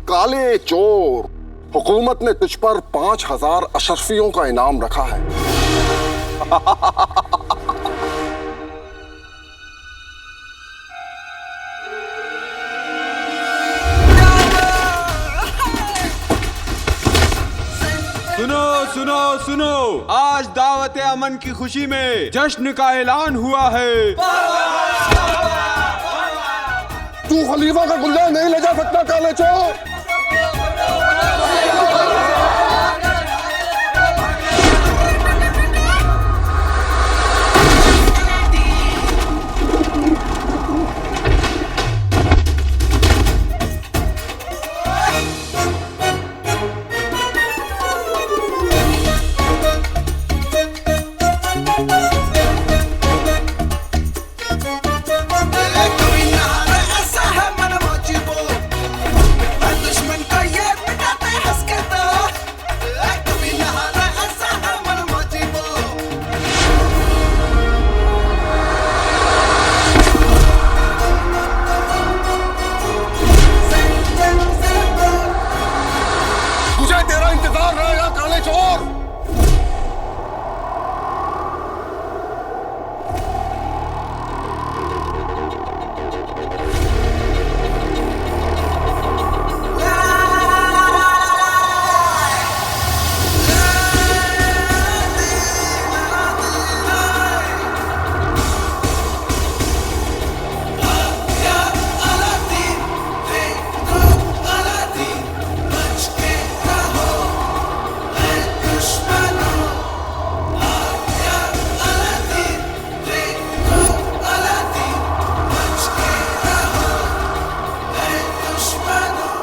काले चोर, हुकूमत ने तुझ पर 5000 अशरफियों का इनाम रखा है। सुनो सुनो सुनो, आज दावत अमन की खुशी में जश्न का ऐलान हुआ है। तू खलीफा का गुलजार नहीं ले जा सकता काले चोर।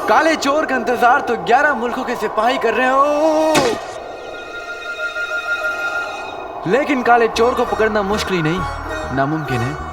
काले चोर का इंतजार तो 11 मुल्कों के सिपाही कर रहे हो, लेकिन काले चोर को पकड़ना मुश्किल ही नहीं, नामुमकिन है।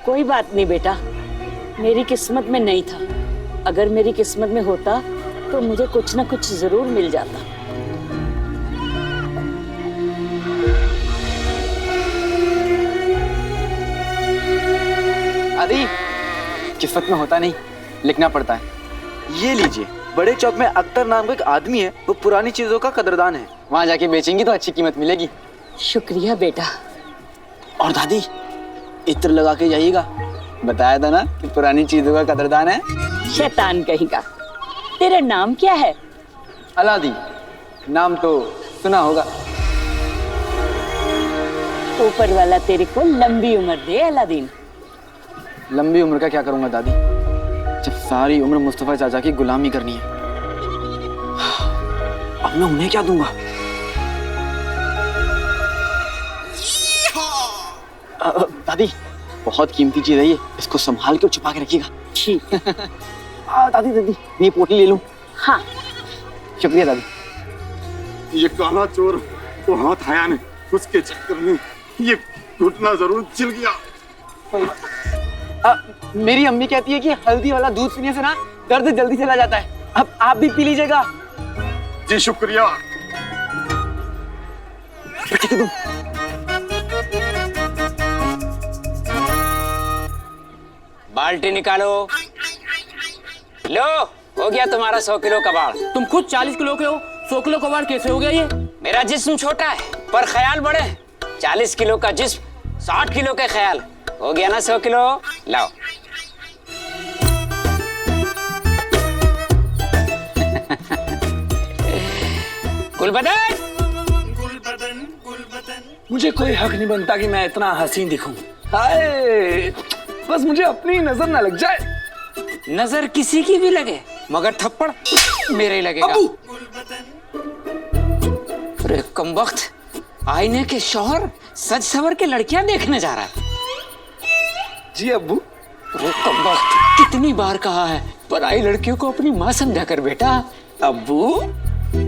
कोई बात नहीं बेटा, मेरी किस्मत में नहीं था। अगर मेरी किस्मत में होता तो मुझे कुछ ना कुछ जरूर मिल जाता। आदि, किस्मत में होता नहीं, लिखना पड़ता है। ये लीजिए, बड़े चौक में अख्तर नाम का एक आदमी है, वो पुरानी चीजों का कदरदान है। वहाँ जाके बेचेंगी तो अच्छी कीमत मिलेगी। शुक्रिया बेटा। और दादी, इत्र लगा के जाइएगा, बताया था ना कि पुरानी चीजों का कदरदान है। शैतान कहेगा। तेरा नाम क्या है? अलादीन। नाम तो सुना होगा। ऊपर वाला तेरे को लंबी उम्र दे अलादीन। लंबी उम्र का क्या करूंगा दादी, जब सारी उम्र मुस्तफा चाचा की गुलामी करनी है। अब मैं उन्हें क्या दूंगा? दादी, बहुत कीमती चीज है ये, इसको संभाल के छुपा के रखिएगा। ठीक। दादी दादी, ये पोटली ले लूं? हाँ। शुक्रिया दादी। ये काला चोर को हाथ आया नहीं, उसके चक्कर में ये घुटना जरूर छिल गया। मेरी अम्मी कहती है कि हल्दी वाला दूध पीने से ना दर्द जल्दी चला जाता है। अब आप भी पी लीजिएगा। जी शुक्रिया। बाल्टी निकालो। लो, हो गया तुम्हारा 100 किलो कबाड़। तुम खुद 40 किलो के हो, 100 किलो कबाड़ कैसे हो गया ये? मेरा जिस्म छोटा है पर ख्याल बड़े हैं। 40 किलो का जिस्म, 60 किलो के ख्याल। हो गया ना 100 किलो? लाओ। गुलबदन, मुझे कोई हक नहीं बनता कि मैं इतना हसीन दिखूं। हाय, बस मुझे अपनी नजर ना लग जाए। नजर किसी की भी लगे मगर थप्पड़ मेरे ही लगेगा। अरे कमबख्त, आईने के शौहर सज सवर के लड़कियां देखने जा रहा है। जी अब्बू। अरे कमबख्त, कितनी बार कहा है पराई लड़कियों को अपनी माँ समझा कर बेटा। अब्बू,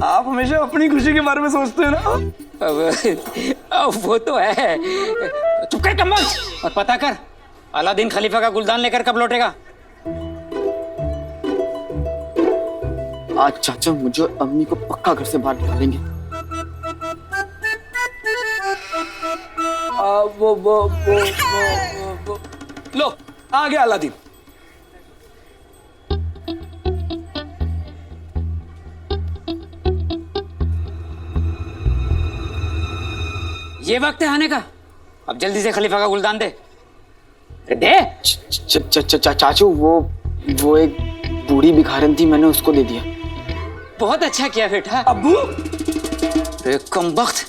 आप हमेशा अपनी खुशी के बारे में सोचते हो ना? अब वो तो है। चुप कर कमबख्त, और पता कर अलादीन खलीफा का गुलदान लेकर कब लौटेगा। आज चाचा मुझे और अम्मी को पक्का घर से बाहर निकालेंगे। वो। लो, आ गया अलादीन। ये वक्त है आने का, अब जल्दी से खलीफा का गुलदान दे। दे। चाचू, वो एक बूढ़ी भिखारन थी, मैंने उसको दे दिया। बहुत अच्छा किया बेटा। अब्बू, कमबख्त,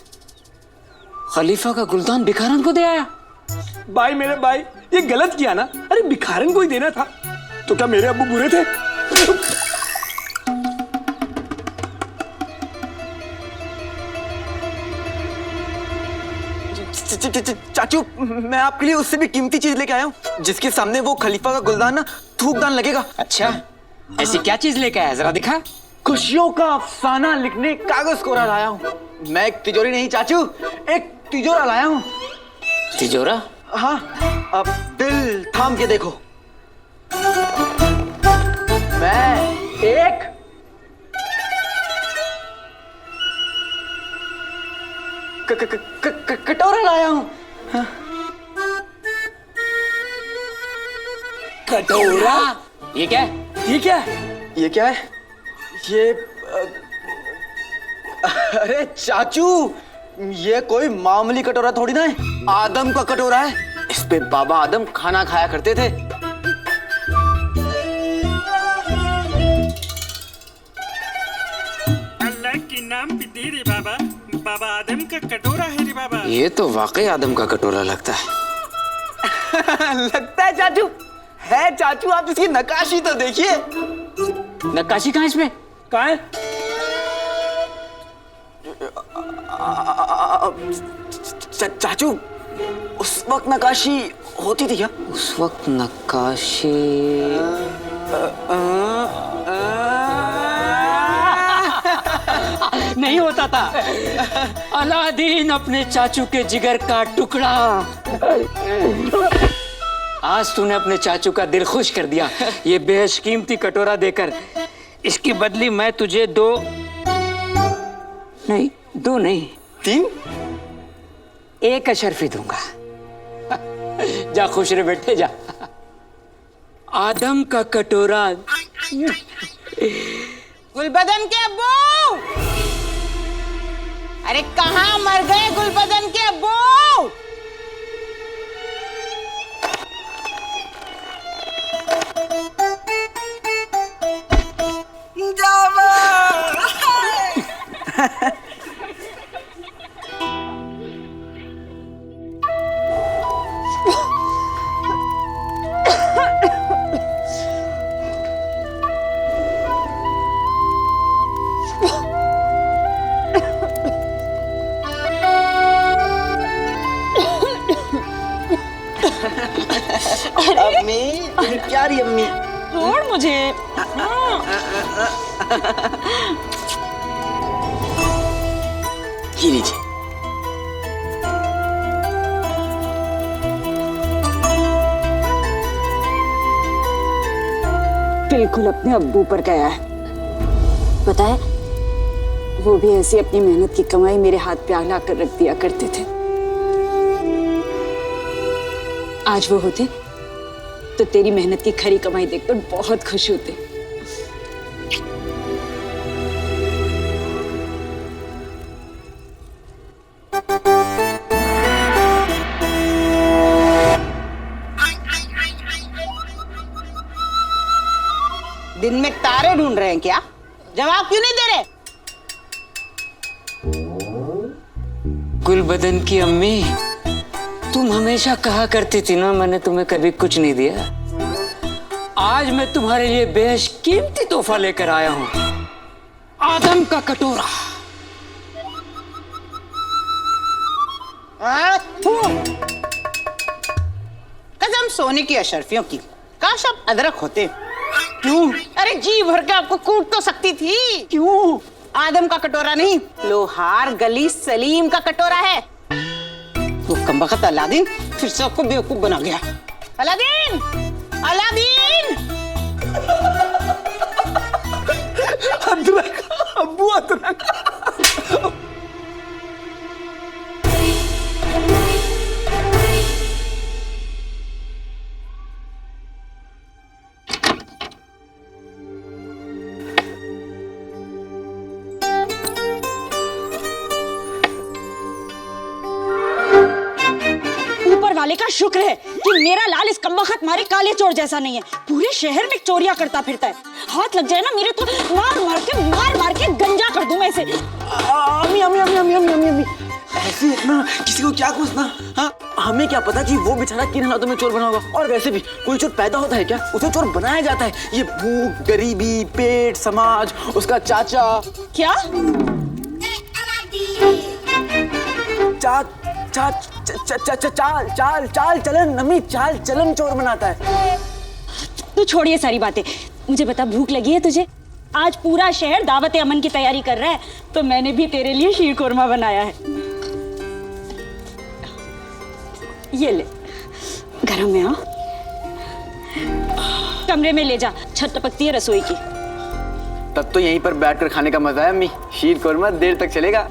खलीफा का गुलदान भिखारन को दे आया। भाई मेरे भाई, ये गलत किया ना। अरे भिखारन को ही देना था, तो क्या मेरे अब्बू बुरे थे? चाचू, मैं आपके लिए उससे भी कीमती चीज लेके आया हूँ, जिसके सामने वो खलीफा का गुलदान ना थूकदान लगेगा। अच्छा, ऐसी क्या चीज लेके आया, जरा दिखा। खुशियों का अफसाना लिखने कागज कोरा लाया हूँ। मैं एक तिजोरी नहीं चाचू, एक तिजोरा लाया हूँ। तिजोरा? हाँ, अब दिल थाम के देखो। मैं एक कटोरा लाया हूँ। कटोरा? ये क्या है? ये क्या है? ये क्या है? ये अरे चाचू, ये कोई मामूली कटोरा थोड़ी ना है, आदम का कटोरा है। इस पे बाबा आदम खाना खाया करते थे। अल्लाह के नाम पे दे रे बाबा, बाबा आदम का कटोरा है रे बाबा। ये तो वाकई आदम का कटोरा लगता है। लगता है चाचू? है चाचू, आप इसकी नक्काशी तो देखिए। नक्काशी कहाँ इसमें? कहाँ है? चाचू, उस वक्त नक्काशी होती थी क्या? उस वक्त नक्काशी नहीं होता था। अलादीन अपने चाचू के जिगर का टुकड़ा। आज तूने अपने चाचू का दिल खुश कर दिया ये बेशकीमती कटोरा देकर। इसकी बदली मैं तुझे दो नहीं 3 एक अशर्फी दूंगा। जा खुश रहे बेटे, जा। आदम का कटोरा। गुलबदन के अब्बू, अरे कहाँ मर गए गुलबदन के अब्बू? अम्मी, प्यारी अम्मी। छोड़ मुझे। ये लीजिए। बिल्कुल अपने अब्बू पर गया है। पता है, वो भी ऐसी अपनी मेहनत की कमाई मेरे हाथ पे ला कर रख दिया करते थे। आज वो होते तो तेरी मेहनत की खरी कमाई देखकर बहुत खुश होते। दिन में तारे ढूंढ रहे हैं क्या? जवाब क्यों नहीं दे रहे? गुलबदन की अम्मी, तुम हमेशा कहा करती थी ना मैंने तुम्हें कभी कुछ नहीं दिया। आज मैं तुम्हारे लिए बेशकीमती तोहफा लेकर आया हूं, आदम का कटोरा। कसम सोने की अशर्फियों की, काश आप अदरक होते। क्यों? अरे जी भर के आपको कूट तो सकती थी। क्यों? आदम का कटोरा नहीं, लोहार गली सलीम का कटोरा है। वो कमबख्त अलादीन फिर से आपको बेवकूफ बना गया। Aladdin, Aladdin! अदरक, अब्बू अदरक। वाले का शुक्र है कि मेरा लाल इस कमबख्त मारे काले चोर जैसा नहीं है। पूरे शहर में चोरियां करता फिरता है। हाथ लग जाए ना मेरे तो मार मार के गंजा कर दूं मैं इसे। अम्मी अम्मी अम्मी अम्मी अम्मी अम्मी अम्मी ऐसे इतना किसी को क्या पूछना? हाँ, हमें क्या पता कि वो बेचारा किन हालातों में चोर बना होगा। और वैसे भी कोई चोर पैदा होता है क्या? उसे चोर बनाया जाता है। ये भूख, गरीबी, पेट, समाज, उसका चाचा। क्या? चाल चलन नमी, चाल चलन चोर बनाता है। तू छोड़ ये सारी बातें, मुझे बता भूख लगी है तुझे? आज पूरा शहर दावत अमन की तैयारी कर रहा है तो मैंने भी तेरे लिए शीर कोरमा बनाया है। ये ले, गरम है। हाँ, कमरे में ले जा, छत टपकती है रसोई की। तब तो यहीं पर बैठकर खाने का मजा है अम्मी। शीर कोरमा देर तक चलेगा।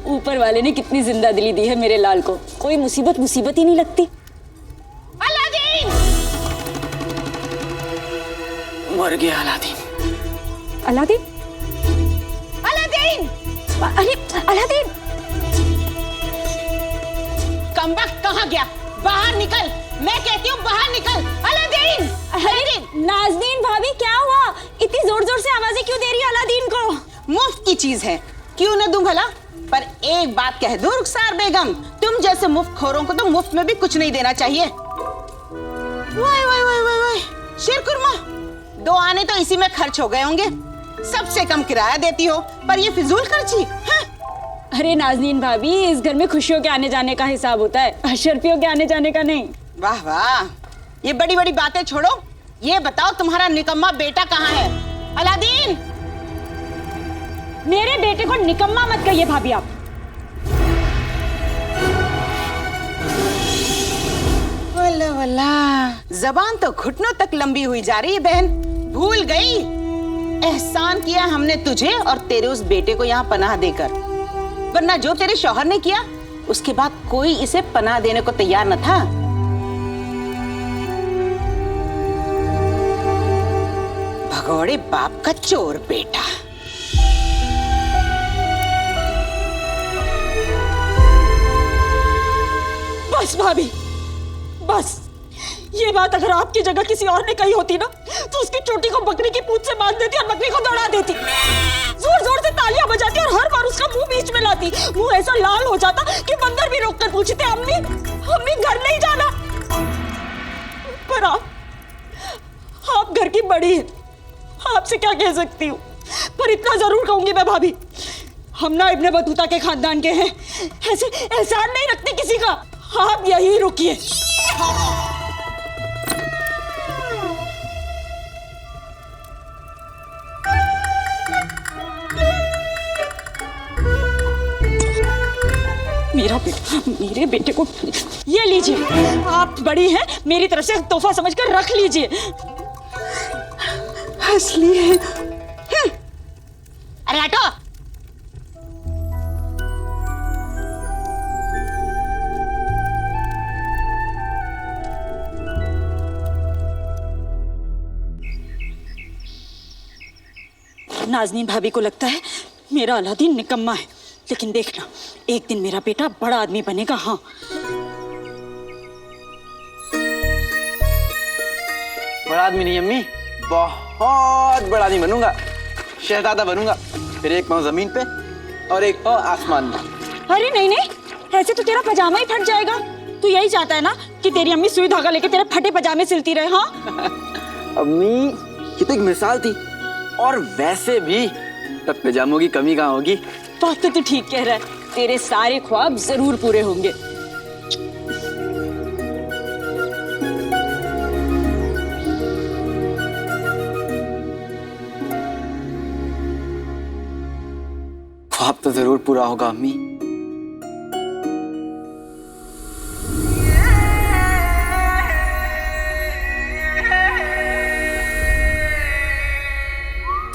ऊपर वाले ने कितनी जिंदा दिली दी है मेरे लाल को, कोई मुसीबत ही नहीं लगती। अलादीन! मर गया अलादीन। अलादीन? अलादीन! अरे अलादीन! कमबख्त कहाँ गया? बाहर निकल! मैं कहती हूँ बाहर निकल! अलादीन! अरे नाज़नीन भाभी, क्या हुआ? इतनी जोर जोर से आवाजें क्यों दे रही है अलादीन को? मुफ्त की चीज है, क्यों न दूं भला? पर एक बात कह दूं रुखसार बेगम, तुम जैसे मुफ्तखोरों को तो मुफ्त में भी कुछ नहीं देना चाहिए। वाह वाह वाह वाह वाह, शीर कुरमा 2 आने तो इसी में खर्च हो गए होंगे। सबसे कम किराया देती हो, पर ये फिजूल खर्ची। हाँ? अरे नाज़नीन भाभी, इस घर में खुशियों के आने जाने का हिसाब होता है, अशर्फियों के आने जाने का नहीं। वाह वाह, ये बड़ी बड़ी बातें छोड़ो, ये बताओ तुम्हारा निकम्मा बेटा कहाँ है? अलादीन! मेरे बेटे को निकम्मा मत कहिए भाभी आप। वल्ला वल्ला, जबान तो घुटनों तक लंबी हुई जा रही है बहन। भूल गई एहसान किया हमने तुझे और तेरे उस बेटे को यहाँ पनाह देकर, वरना जो तेरे शौहर ने किया उसके बाद कोई इसे पनाह देने को तैयार न था। भगोड़े बाप का चोर बेटा। बस भाभी, बस। ये बात अगर आपकी जगह किसी और ने कही होती ना तो उसकी चोटी को बकरी की पूंछ से बांध देती और बकरी को दौड़ा देती, जोर जोर से तालियां बजाती और हर बार उसका मुंह बीच में लाती। मुंह ऐसा लाल हो जाता कि बंदर भी रोककर पूछते, अम्मी अम्मी घर नहीं जाना। पर आप घर की बड़ी है, आपसे क्या कह सकती हूँ। पर इतना जरूर कहूंगी मैं भाभी, हम ना इब्ने बतूता के खानदान के हैं, ऐसे एहसान नहीं रखते किसी का। आप यही रुकिए। मेरे बेटे को ये लीजिए, आप बड़ी हैं, मेरी तरफ से तोहफा समझकर रख लीजिए। असली है। अरे हटो, नाज़नीन भाभी को लगता है मेरा अलादीन निकम्मा है, लेकिन देखना एक दिन मेरा बेटा बड़ा आदमी बनेगा। हाँ, बड़ा आदमी नहीं अम्मी, बहुत बड़ा आदमी बनूंगा, शहजादा बनूंगा। फिर एक पाँव जमीन पे और एक पाँव आसमान में। अरे नहीं नहीं, ऐसे तो तेरा पजामा ही फट जाएगा। तू यही चाहता है ना कि तेरी अम्मी सुई धागा लेके तेरे फटे पजामे सिलती रहे? हाँ अम्मी, ये तो एक मिसाल थी, और वैसे भी तब पजामों की कमी कहाँ होगी। बात तो तू ठीक कह रहा है, तेरे सारे ख्वाब जरूर पूरे होंगे। ख्वाब तो जरूर पूरा होगा अम्मी।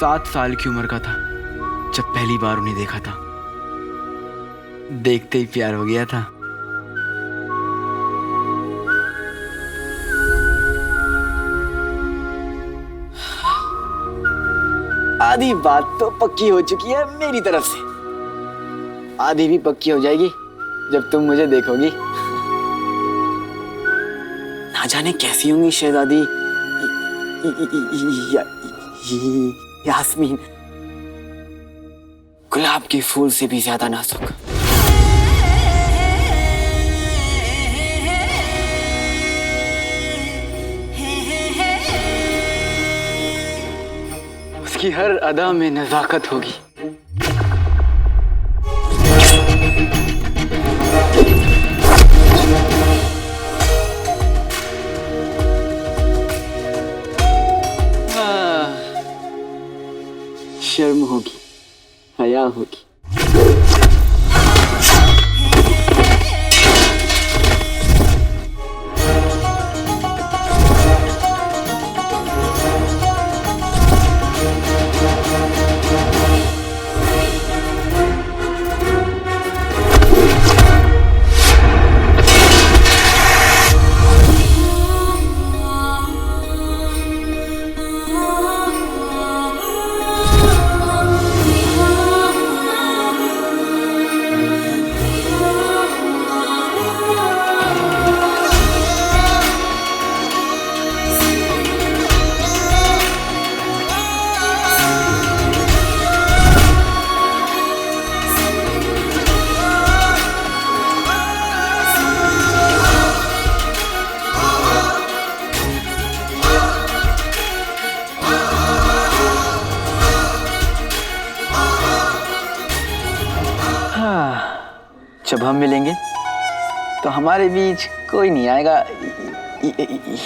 सात साल की उम्र का था जब पहली बार उन्हें देखा था। देखते ही प्यार हो गया था। आधी बात तो पक्की हो चुकी है मेरी तरफ से, आधी भी पक्की हो जाएगी जब तुम मुझे देखोगी। ना जाने कैसी होंगी शहजादी यास्मीन, गुलाब के फूल से भी ज्यादा नाजुक। उसकी हर अदा में नजाकत होगी। शर्म होगी, हया होगी। जब हम मिलेंगे तो हमारे बीच कोई नहीं आएगा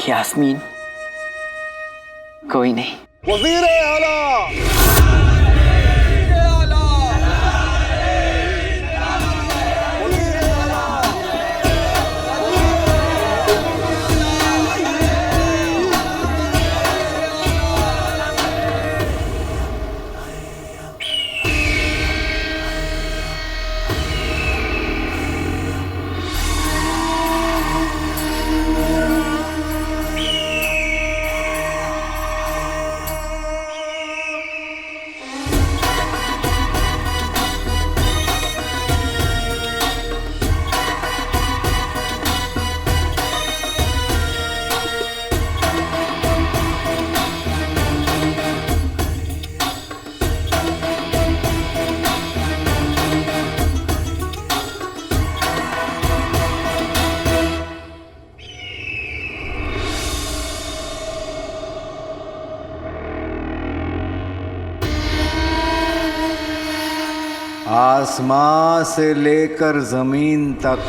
यास्मीन, कोई नहीं। वज़ीर आला आसमां से लेकर जमीन तक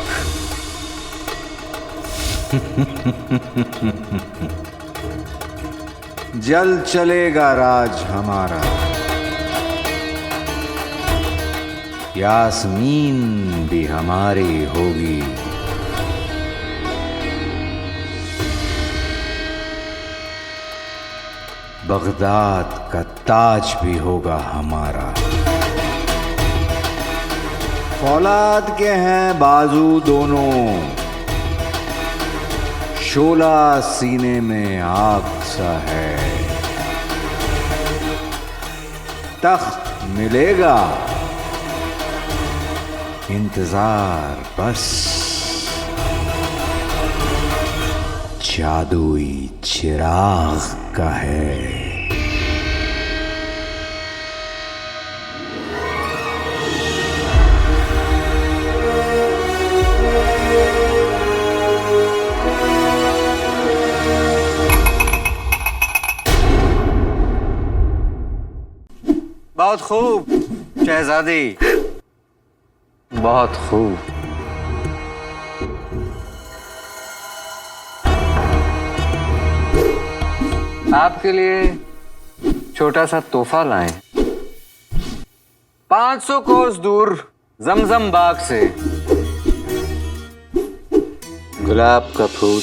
जल चलेगा राज हमारा। यास्मीन भी हमारी होगी। बगदाद का ताज भी होगा हमारा। फौलाद के हैं बाजू दोनों, शोला सीने में आग सा है। तख्त मिलेगा। इंतजार बस जादुई चिराग का है। बहुत खूब शहजादी, बहुत खूब। आपके लिए छोटा सा तोहफा लाए। 500 कोस दूर जमजम बाग से गुलाब का फूल।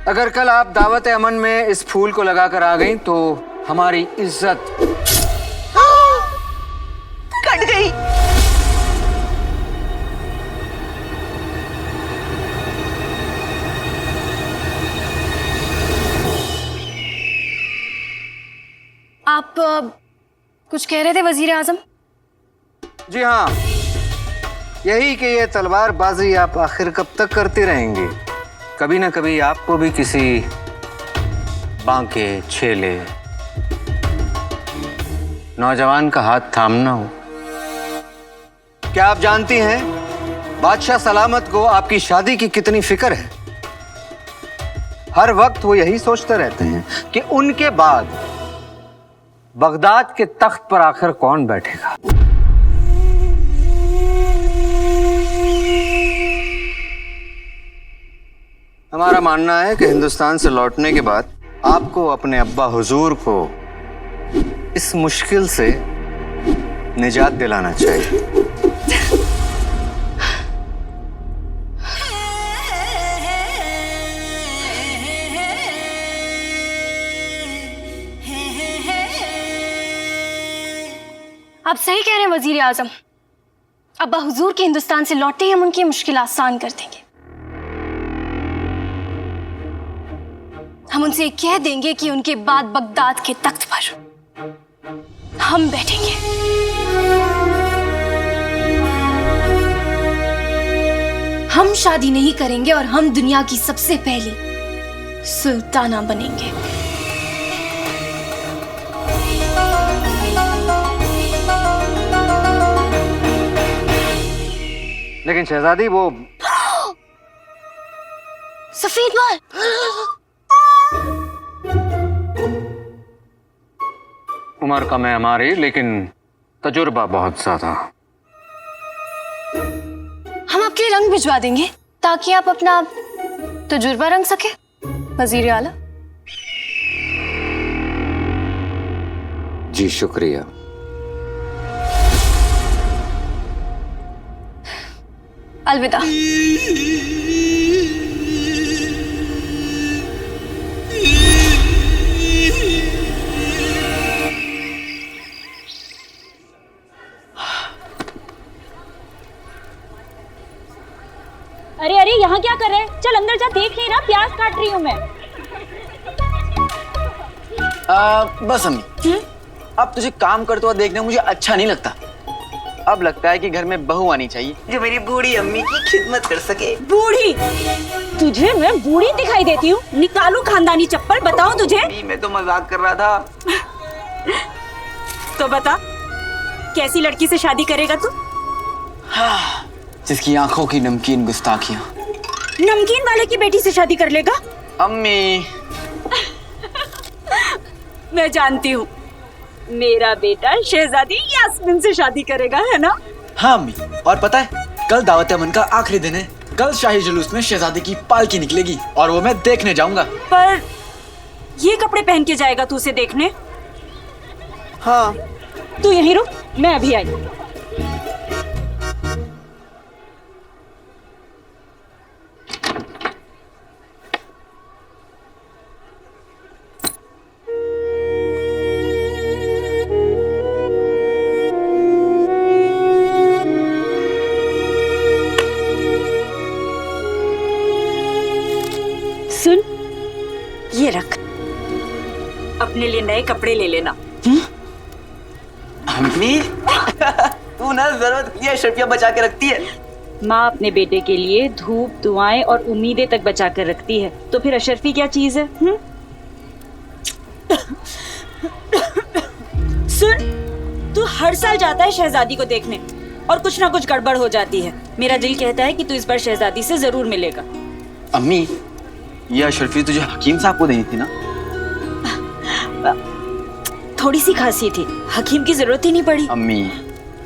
अगर कल आप दावत अमन में इस फूल को लगाकर आ गई तो हमारी इज्जत कट गई। आप कुछ कह रहे थे वजीर आजम? जी हाँ, यही कि ये तलवारबाजी आप आखिर कब तक करते रहेंगे। कभी ना कभी आपको भी किसी बांके छेले नौजवान का हाथ थामना हो। क्या आप जानती हैं बादशाह सलामत को आपकी शादी की कितनी फिक्र है? हर वक्त वो यही सोचते रहते हैं कि उनके बाद बगदाद के तख्त पर आखिर कौन बैठेगा। हमारा मानना है कि हिंदुस्तान से लौटने के बाद आपको अपने अब्बा हुजूर को इस मुश्किल से निजात दिलाना चाहिए। आप सही कह रहे हैं वजीर आजम। अब्बा हुजूर के हिंदुस्तान से लौटते ही हम उनकी मुश्किल आसान कर देंगे। हम उनसे कह देंगे कि उनके बाद बगदाद के तख्त पर हम बैठेंगे। हम शादी नहीं करेंगे और हम दुनिया की सबसे पहली सुल्ताना बनेंगे। लेकिन शहजादी वो सफेद बाल। उम्र कम है हमारी, लेकिन तजुर्बा बहुत ज्यादा। हम आपके लिए रंग भिजवा देंगे ताकि आप अपना तजुर्बा रंग सके वजीर आला। जी शुक्रिया। अलविदा। अरे अरे यहाँ क्या कर रहे हैं? चल अंदर जा, देख नहीं रहा प्याज काट रही हूँ मैं। बस अम्मी, अब तुझे काम करते हुआ देखना मुझे अच्छा नहीं लगता। अब लगता है कि घर में बहू आनी चाहिए जो मेरी बूढ़ी अम्मी की खिदमत कर सके। बूढ़ी? तुझे मैं बूढ़ी दिखाई देती हूँ? निकालू खानदानी चप्पल, बताऊँ तुझे? मैं तो मजाक कर रहा था। तो बता, कैसी लड़की से शादी करेगा तू? हाँ, जिसकी आंखों की नमकीन गुस्ताखियां। नमकीन वाले की बेटी से शादी कर लेगा? अम्मी मैं जानती हूँ, मेरा बेटा शहजादी यास्मीन से शादी करेगा, है ना? हाँ अम्मी, और पता है कल दावत अमन का आखिरी दिन है। कल शाही जुलूस में शहजादी की पालकी निकलेगी और वो मैं देखने जाऊंगा। पर ये कपड़े पहन के जाएगा तू उसे देखने? हाँ। तू यहीं रुक, मैं अभी आई। अपने लिए नए कपड़े ले लेना। अम्मी तू ना जरूरत के लिए अशरफियां बचा के रखती है। माँ अपने बेटे के लिए धूप, दुआएं और उम्मीदें तक बचा कर रखती है, तो फिर अशरफी क्या चीज है? सुन, तू हर साल जाता है शहजादी को देखने और कुछ ना कुछ गड़बड़ हो जाती है। मेरा दिल कहता है कि तू इस बार शहजादी से जरूर मिलेगा। अम्मी ये अशरफी तुझे हकीम साहब को देनी थी ना? थोड़ी सी खांसी थी, हकीम की जरूरत ही नहीं पड़ी। अम्मी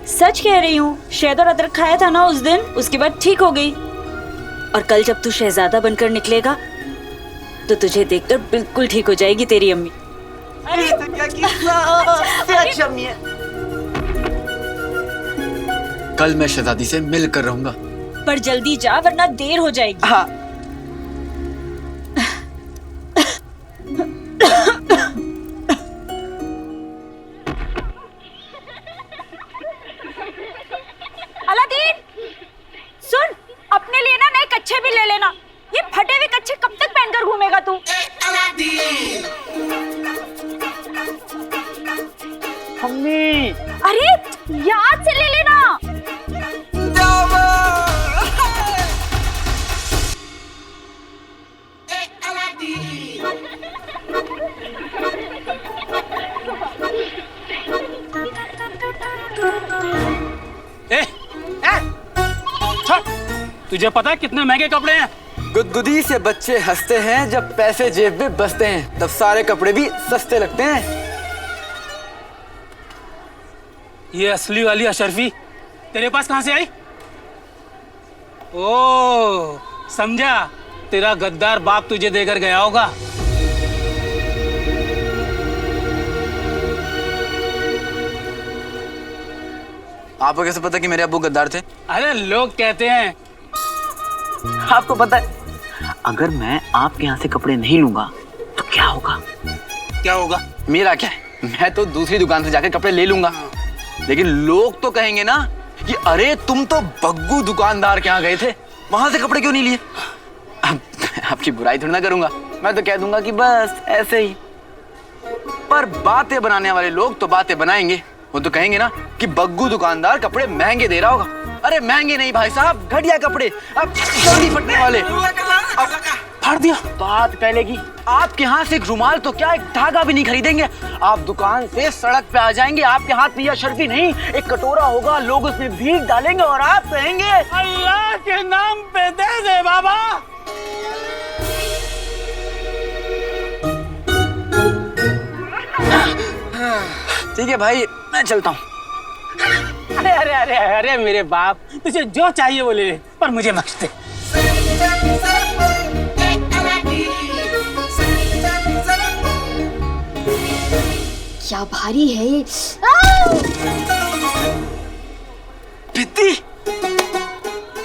सच कह रही हूँ, शहद और अदरक खाया था ना उस दिन, उसके बाद ठीक हो गई। और कल जब तू शहजादा बनकर निकलेगा तो तुझे देखकर बिल्कुल ठीक हो जाएगी तेरी अम्मी। अरे तो क्या किस्सा अम्मी है। कल मैं शहजादी से मिल कर रहूंगा। पर जल्दी जा वरना देर हो जाएगी। हाँ। अलादीन, सुन, अपने लिए ना नए कच्छे भी ले लेना। ये फटे हुए कच्छे कब तक पहनकर घूमेगा तू? अम्मी अरे याद से ले लेना। तुझे पता है कितने महंगे कपड़े हैं? गुदगुदी से बच्चे हंसते हैं, जब पैसे जेब में बसते हैं तब सारे कपड़े भी सस्ते लगते हैं। ये असली वाली अशरफी तेरे पास कहां से आई? ओ समझा, तेरा गद्दार बाप तुझे देकर गया होगा। आपको कैसे पता कि मेरे अब्बू गद्दार थे? अरे लोग कहते हैं। आपको पता है अगर मैं आपके यहाँ से कपड़े नहीं लूंगा तो क्या होगा? क्या होगा? मेरा क्या है, मैं तो दूसरी दुकान से जाकर कपड़े ले लूंगा। लेकिन लोग तो कहेंगे ना कि अरे तुम तो बग्गू दुकानदार के यहाँ गए थे, वहां से कपड़े क्यों नहीं लिए? अब आपकी बुराई थोड़ी ना करूंगा, मैं तो कह दूंगा कि बस ऐसे ही। पर बातें बनाने वाले लोग तो बातें बनाएंगे। वो तो कहेंगे ना कि बग्गू दुकानदार कपड़े महंगे दे रहा होगा। अरे महंगे नहीं भाई साहब, घटिया कपड़े, अब जल्दी फटने वाले। फाड़ दिया। बात पहले की, आपके हाथ से एक रुमाल तो क्या, एक धागा भी नहीं खरीदेंगे। आप दुकान से सड़क पे आ जाएंगे, आपके हाथ में यह अशरफी नहीं एक कटोरा होगा, लोग उसमें भीख डालेंगे और आप कहेंगे अल्लाह के नाम पे दे दे बाबा। ठीक है भाई, मैं चलता हूँ। अरे अरे अरे अरे मेरे बाप, तुझे जो चाहिए वो ले ले, पर मुझे बख्श दे। क्या भारी है ये। पित्ती,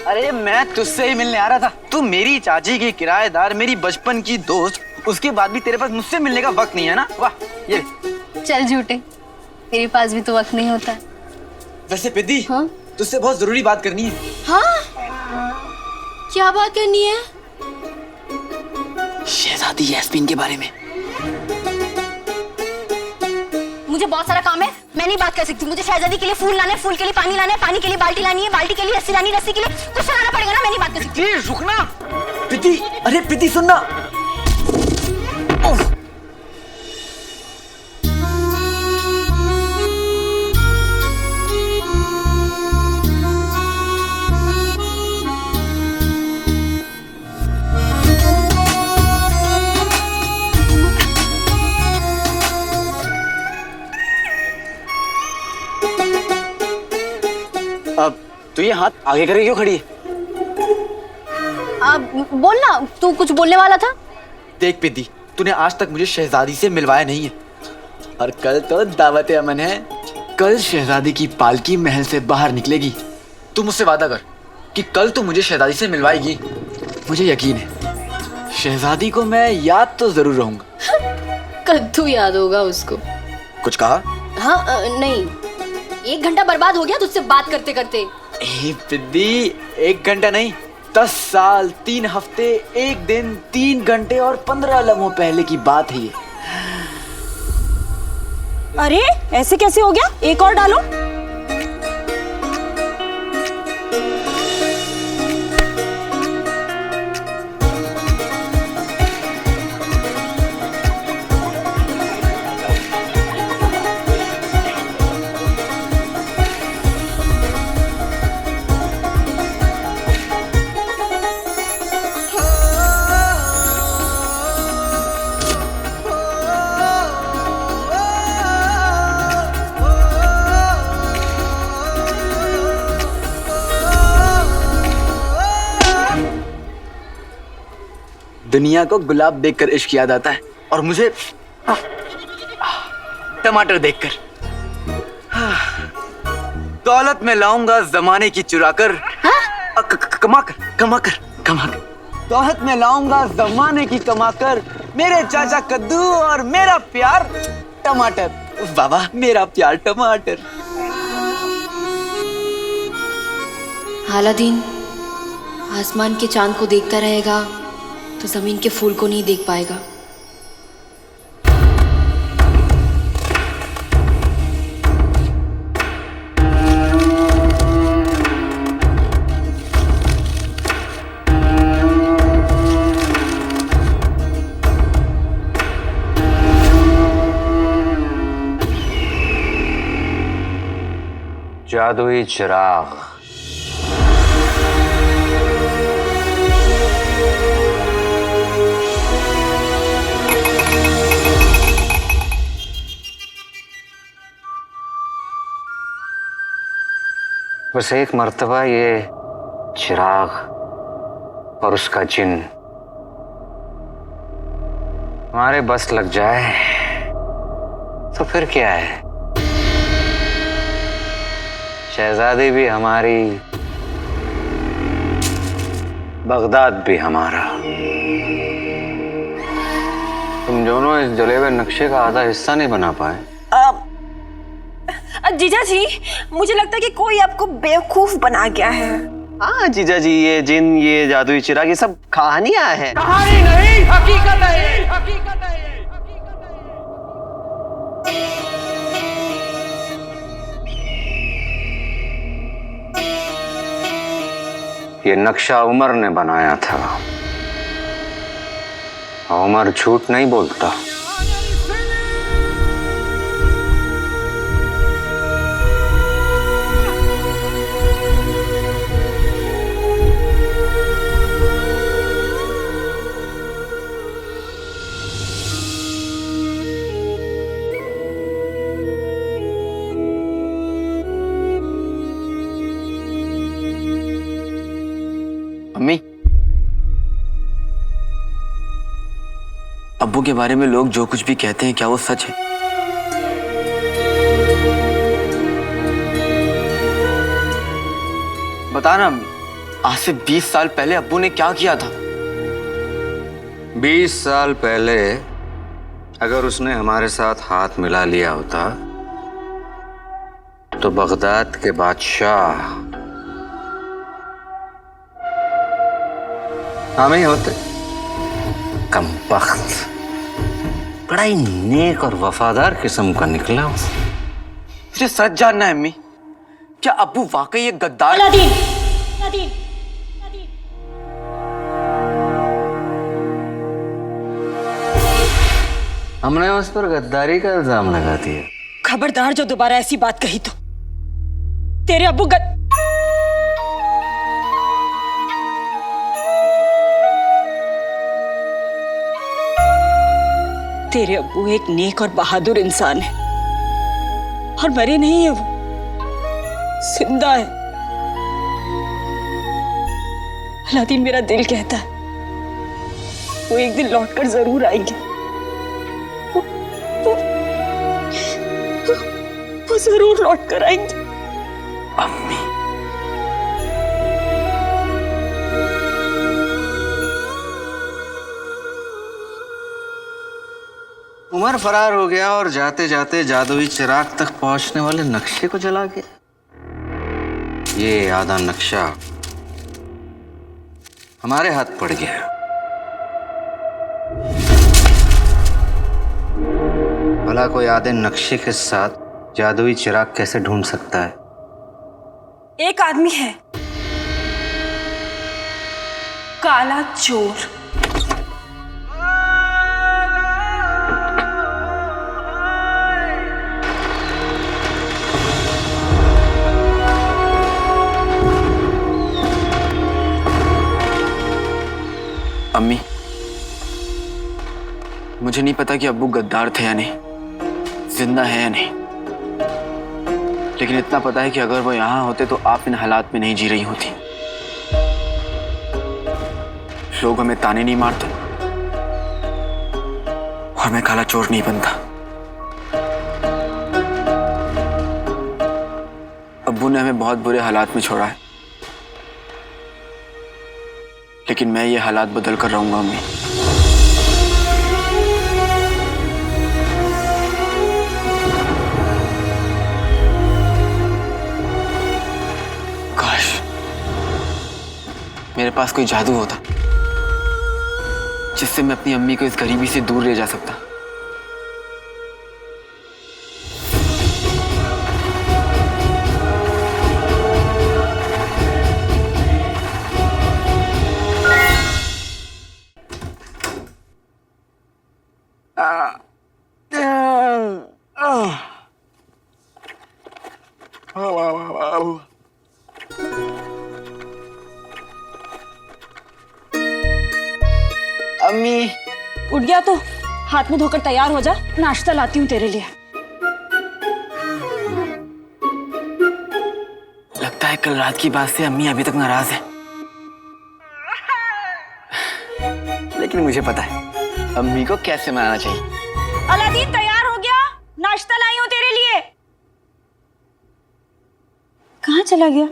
अरे मैं तुझसे ही मिलने आ रहा था। तू मेरी चाची की किराएदार, मेरी बचपन की दोस्त, उसके बाद भी तेरे पास मुझसे मिलने का वक्त नहीं है ना? वाह, ये चल झूठे, तेरे पास भी तो वक्त नहीं होता। वैसे पिद्दी, हाँ? तुझसे बहुत जरूरी बात करनी है। हाँ? क्या बात करनी है? शहजादी यास्मीन के बारे में। मुझे बहुत सारा काम है, मैं नहीं बात कर सकती। मुझे शहजादी के लिए फूल लाने, फूल के लिए पानी लाना है, पानी के लिए बाल्टी लानी है, बाल्टी के लिए रस्सी लानी, रस्सी के लिए कुछ लाना पड़ेगा ना, मैं नहीं बात कर सकती। रुकना पिद्दी, अरे पिद्दी सुनना। अब तू ये हाथ आगे करके क्यों खड़ी है? बोल ना, तू कुछ बोलने वाला था। देख पिद्दी, तूने आज तक मुझे शहजादी से मिलवाया नहीं है, और कल तो दावत अमन है। कल शहजादी की पालकी महल से बाहर निकलेगी। तू मुझसे वादा कर कि कल तू मुझे शहजादी से मिलवाएगी। मुझे यकीन है शहजादी को मैं याद तो जरूर रहूंगा। कद्दू याद होगा उसको। कुछ कहा? हाँ नहीं, 1 घंटा बर्बाद हो गया तुझसे बात करते करते। ए पिद्दी, 1 घंटा नहीं, 10 साल, 3 हफ्ते, 1 दिन, 3 घंटे और 15 लम्हों पहले की बात है ये। अरे ऐसे कैसे हो गया? एक और डालो। दुनिया को गुलाब देखकर इश्क याद आता है और मुझे टमाटर देखकर। दौलत में लाऊंगा जमाने की चुराकर, कमाकर। दौलत में लाऊंगा जमाने की कमाकर, मेरे चाचा कद्दू और मेरा प्यार टमाटर। बाबा मेरा प्यार टमाटर। अलादीन आसमान के चांद को देखता रहेगा तो जमीन के फूल को नहीं देख पाएगा। जादुई चिराग। बस एक मर्तबा ये चिराग और उसका जिन हमारे बस लग जाए तो फिर क्या है, शहजादी भी हमारी, बगदाद भी हमारा। तुम दोनों इस जले हुए नक्शे का आधा हिस्सा नहीं बना पाए। जीजा जी मुझे लगता है कि कोई आपको बेवकूफ बना गया है। हाँ जीजा जी, ये जिन, ये जादुई चिराग, ये सब कहानियां हैं। कहानी नहीं, हकीकत है, हकीकत है। ये नक्शा उमर ने बनाया था। उमर झूठ नहीं बोलता। अम्मी, अब्बू के बारे में लोग जो कुछ भी कहते हैं क्या वो सच है? बताना अम्मी, आज से 20 साल पहले अब्बू ने क्या किया था? 20 साल पहले अगर उसने हमारे साथ हाथ मिला लिया होता तो बगदाद के बादशाह हम ही होते। कमबख्त, बड़ा ही नेक और वफादार किस्म का निकला। मुझे सच जानना है अम्मी, क्या अब्बू वाकई एक गद्दार? अलादीन, हमने उस पर गद्दारी का इल्जाम लगा दिया। खबरदार जो दोबारा ऐसी बात कही तो तेरे अब्बू तेरे अब्बू एक नेक और बहादुर इंसान है और मरे नहीं है, वो जिंदा है। अलादीन मेरा दिल कहता है वो एक दिन लौटकर जरूर आएंगे। वो जरूर लौटकर आएंगे। अम्मी, उमर फरार हो गया और जाते जाते जादुई चिराग तक पहुंचने वाले नक्शे को जला गया। ये आधा नक्शा हमारे हाथ पड़ गया। भला कोई आधे नक्शे के साथ जादुई चिराग कैसे ढूंढ सकता है? एक आदमी है, काला चोर। अम्मी, मुझे नहीं पता कि अब्बू गद्दार थे या नहीं, जिंदा है या नहीं, लेकिन इतना पता है कि अगर वो यहाँ होते तो आप इन हालात में नहीं जी रही होती। लोग हमें ताने नहीं मारते और मैं काला चोर नहीं बनता। अब्बू ने हमें बहुत बुरे हालात में छोड़ा है, लेकिन मैं ये हालात बदल कर रहूंगा अम्मी। काश मेरे पास कोई जादू होता जिससे मैं अपनी अम्मी को इस गरीबी से दूर ले जा सकता। अम्मी, उठ गया तो हाथ में धोकर तैयार हो जा, नाश्ता लाती हूँ तेरे लिए। लगता है कल रात की बात से अम्मी अभी तक नाराज है, लेकिन मुझे पता है अम्मी को कैसे मनाना चाहिए। अलादीन तैयार हो गया, नाश्ता लाई हूँ तेरे लिए। कहाँ चला गया?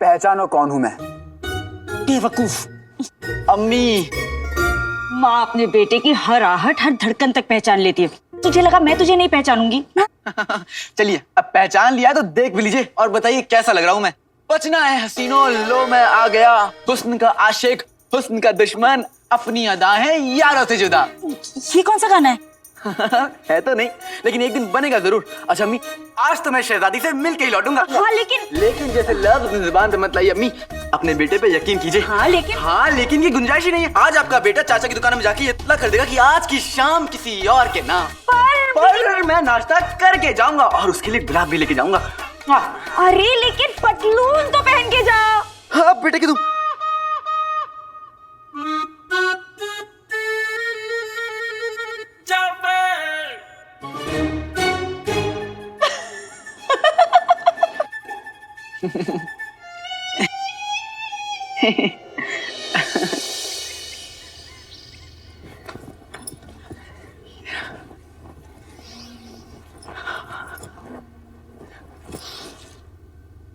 पहचानो कौन हूं मैं? बेवकूफ। अम्मी, माँ अपने बेटे की हर आहट, हर धड़कन तक पहचान लेती है। तुझे लगा मैं तुझे नहीं पहचानूंगी? चलिए अब पहचान लिया तो देख भी लीजिए और बताइए कैसा लग रहा हूं मैं। बचना है हसीनो, लो मैं आ गया, हुस्न का आशिक, हुस्न का दुश्मन, अपनी अदा है यारों से जुदा। ये कौन सा गाना है? है तो नहीं, लेकिन एक दिन बनेगा जरूर। अच्छा अम्मी, आज तो मैं शहजादी से मिल के ही लौटूंगा। हाँ लेकिन जैसे लफ्ज अपनी जुबान से मत लाइए अम्मी, अपने बेटे पे यकीन कीजिए। हाँ लेकिन की गुंजाइश ही नहीं है। आज आपका बेटा चाचा की दुकान में जाके ये इत्तला कर देगा कि आज की शाम किसी और के नाम पर मैं नाश्ता करके जाऊंगा और उसके लिए गुलाब भी लेके जाऊंगा। अरे लेकिन पतलून तो पहन के जा। हाँ बेटे की तुम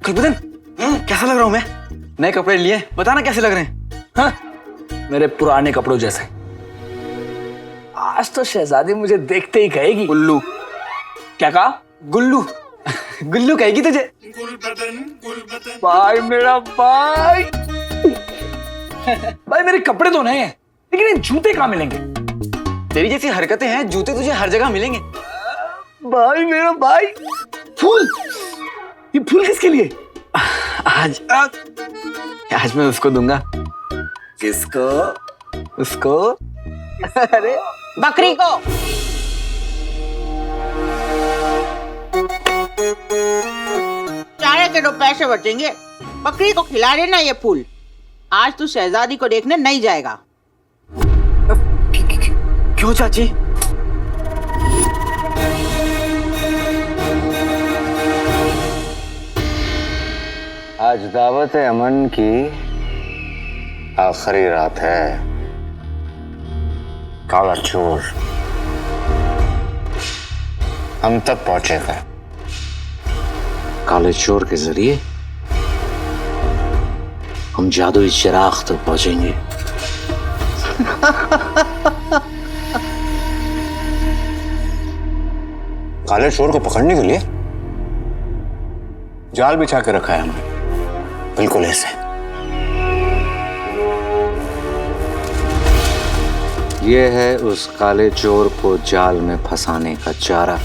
कुलबदन, कैसा लग रहा हूं मैं? नए कपड़े लिए, बताना कैसे लग रहे हैं? हाँ? मेरे पुराने कपड़ों जैसे। आज तो शहजादी मुझे देखते ही कहेगी गुल्लू। क्या कहा? गुल्लू। गुल्लू कहेगी तुझे। भाई मेरा भाई। भाई मेरे कपड़े तो नए हैं, लेकिन ये जूते कहाँ मिलेंगे? तेरी जैसी हरकतें हैं, जूते तुझे हर जगह मिलेंगे। भाई मेरा भाई। फूल, ये फूल किसके लिए? आज मैं उसको दूंगा। किसको? उसको। अरे बकरी को। चारे के 2 पैसे बचेंगे, बकरी को खिला देना ये फूल। आज तू शहजादी को देखने नहीं जाएगा। क्यों चाची? आज दावत अमन की आखिरी रात है। काला चोर हम तक पहुंचेगा। काले चोर के जरिए हम जादुई चिराग तक पहुंचेंगे। काले चोर को पकड़ने के लिए जाल बिछा के रखा है हमने, बिल्कुल ऐसे। ये है उस काले चोर को जाल में फंसाने का चारा।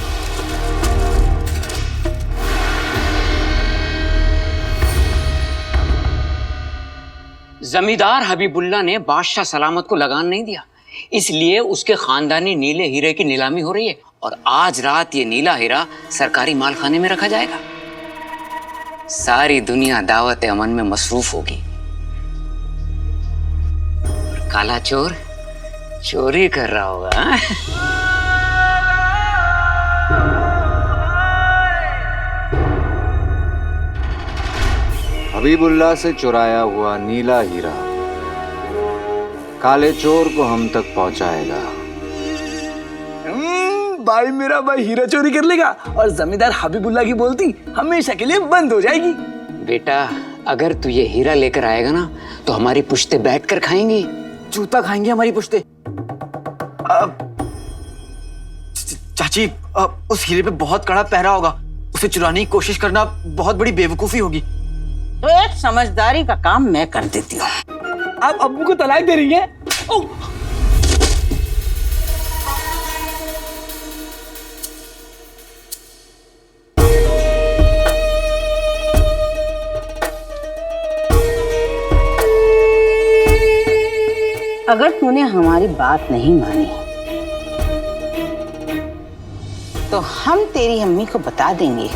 जमींदार हबीबुल्ला ने बादशाह सलामत को लगान नहीं दिया, इसलिए उसके खानदानी नीले हीरे की नीलामी हो रही है और आज रात ये नीला हीरा सरकारी मालखाने में रखा जाएगा। सारी दुनिया दावत अमन में मसरूफ होगी और काला चोर चोरी कर रहा होगा। हबीबुल्ला से चुराया हुआ नीला हीरा काले चोर को हम तक पहुंचाएगा। भाई मेरा भाई हीरा चोरी कर लेगा और जमींदार हबीबुल्ला की बोलती हमेशा के लिए बंद हो जाएगी। बेटा, अगर तू ये हीरा लेकर आएगा ना तो हमारी पुश्ते बैठकर खाएंगी। जूता खाएंगे हमारी पुश्ते। चाची, उस हीरे पे बहुत कड़ा पहरा होगा, उसे चुराने की कोशिश करना बहुत बड़ी बेवकूफी होगी। तो एक समझदारी का काम मैं कर देती हूँ। आप अब्बू को तलाक दे रही हैं? अगर तूने हमारी बात नहीं मानी तो हम तेरी अम्मी को बता देंगे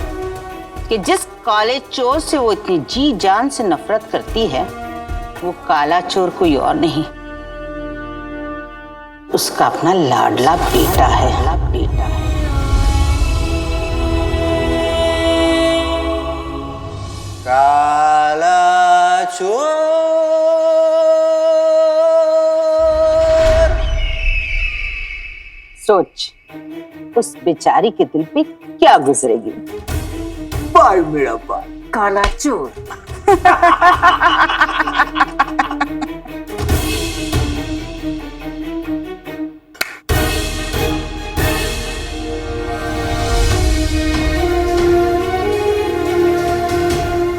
कि जिस काले चोर से वो इतनी जी जान से नफरत करती है वो काला चोर कोई और नहीं, उसका अपना लाडला बेटा है। काला चोर। सोच उस बेचारी के दिल पे क्या गुजरेगी। भाई मेरा भाई काला चोर।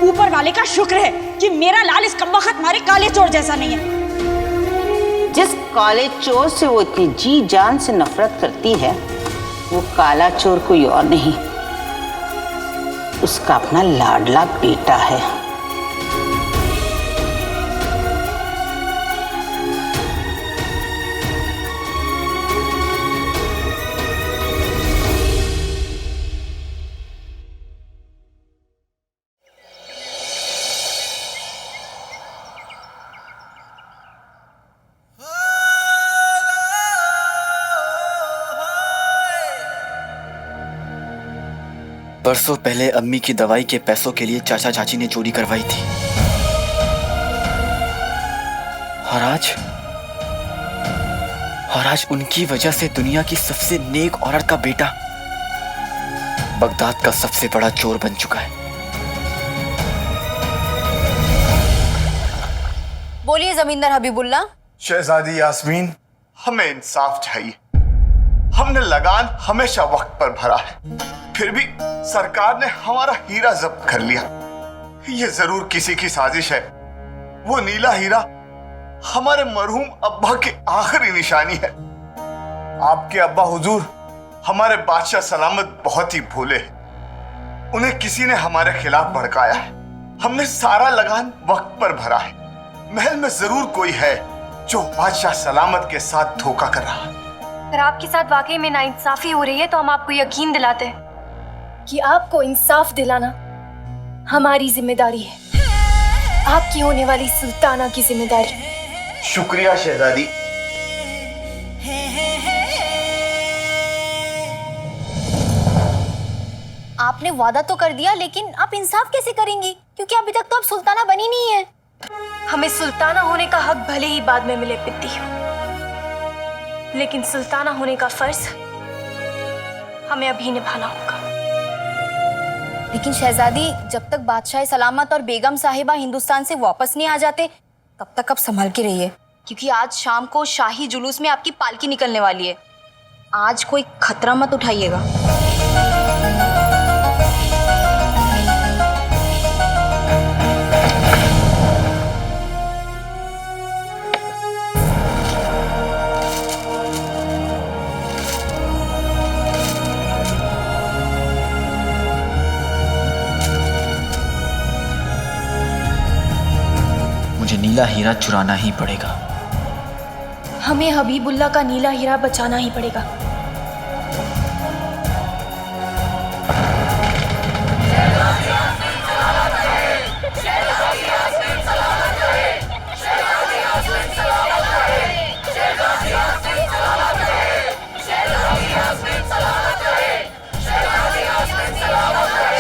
ऊपर वाले का शुक्र है कि मेरा लाल इस कम्बख्त मारे काले चोर जैसा नहीं है। जिस काले चोर से वो इतनी जी जान से नफरत करती है वो काला चोर कोई और नहीं, उसका अपना लाडला बेटा है। बरसों पहले अम्मी की दवाई के पैसों के लिए चाचा चाची ने चोरी करवाई थी और आज उनकी वजह से दुनिया की सबसे नेक औरत का बेटा बगदाद का सबसे बड़ा चोर बन चुका है। बोलिए जमींदार हबीबुल्ला। शहजादी यास्मीन, हमें इंसाफ चाहिए। हमने लगान हमेशा वक्त पर भरा है, फिर भी सरकार ने हमारा हीरा जब्त कर लिया। ये जरूर किसी की साजिश है। वो नीला हीरा हमारे मरहूम अब्बा की आखिरी निशानी है। आपके अब्बा हुजूर हमारे बादशाह सलामत बहुत ही भोले हैं। उन्हें किसी ने हमारे खिलाफ भड़काया है। हमने सारा लगान वक्त पर भरा है। महल में जरूर कोई है जो बादशाह सलामत के साथ धोखा कर रहा है। अगर आपके साथ वाकई में नाइंसाफी हो रही है तो हम आपको यकीन दिलाते हैं कि आपको इंसाफ दिलाना हमारी जिम्मेदारी है, आपकी होने वाली सुल्ताना की जिम्मेदारी। शुक्रिया शहजादी। आपने वादा तो कर दिया, लेकिन आप इंसाफ कैसे करेंगी? क्योंकि अभी तक तो आप सुल्ताना बनी नहीं है। हमें सुल्ताना होने का हक भले ही बाद में मिले पित्ती, लेकिन सुल्ताना होने का फर्ज हमें अभी निभाना होगा। लेकिन शहजादी, जब तक बादशाह सलामत और बेगम साहिबा हिंदुस्तान से वापस नहीं आ जाते तब तक आप संभल के रहिए, क्योंकि आज शाम को शाही जुलूस में आपकी पालकी निकलने वाली है। आज कोई खतरा मत उठाइएगा। नीला हीरा चुराना ही पड़ेगा। हमें हबीबुल्ला का नीला हीरा बचाना ही पड़ेगा।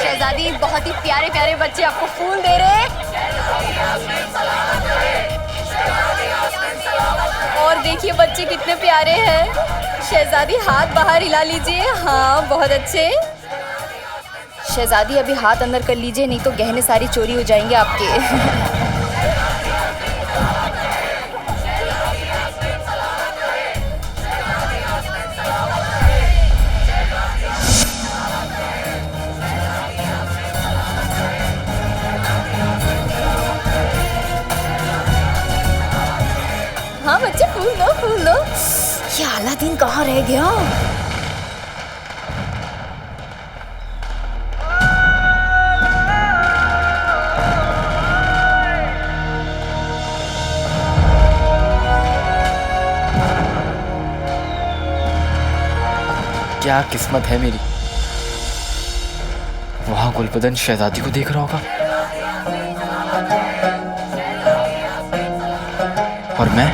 शहजादी, बहुत ही प्यारे प्यारे बच्चे आपको फूल दे रहे हैं। और देखिए बच्चे कितने प्यारे हैं। शहजादी हाथ बाहर हिला लीजिए। हाँ, बहुत अच्छे। शहजादी अभी हाथ अंदर कर लीजिए, नहीं तो गहने सारी चोरी हो जाएंगे आपके। हाँ बच्चे, फूल दो, फूल दो। ये अलादीन कहाँ रह गया? क्या किस्मत है मेरी, वहां गुलबदन शहजादी को देख रहा होगा और मैं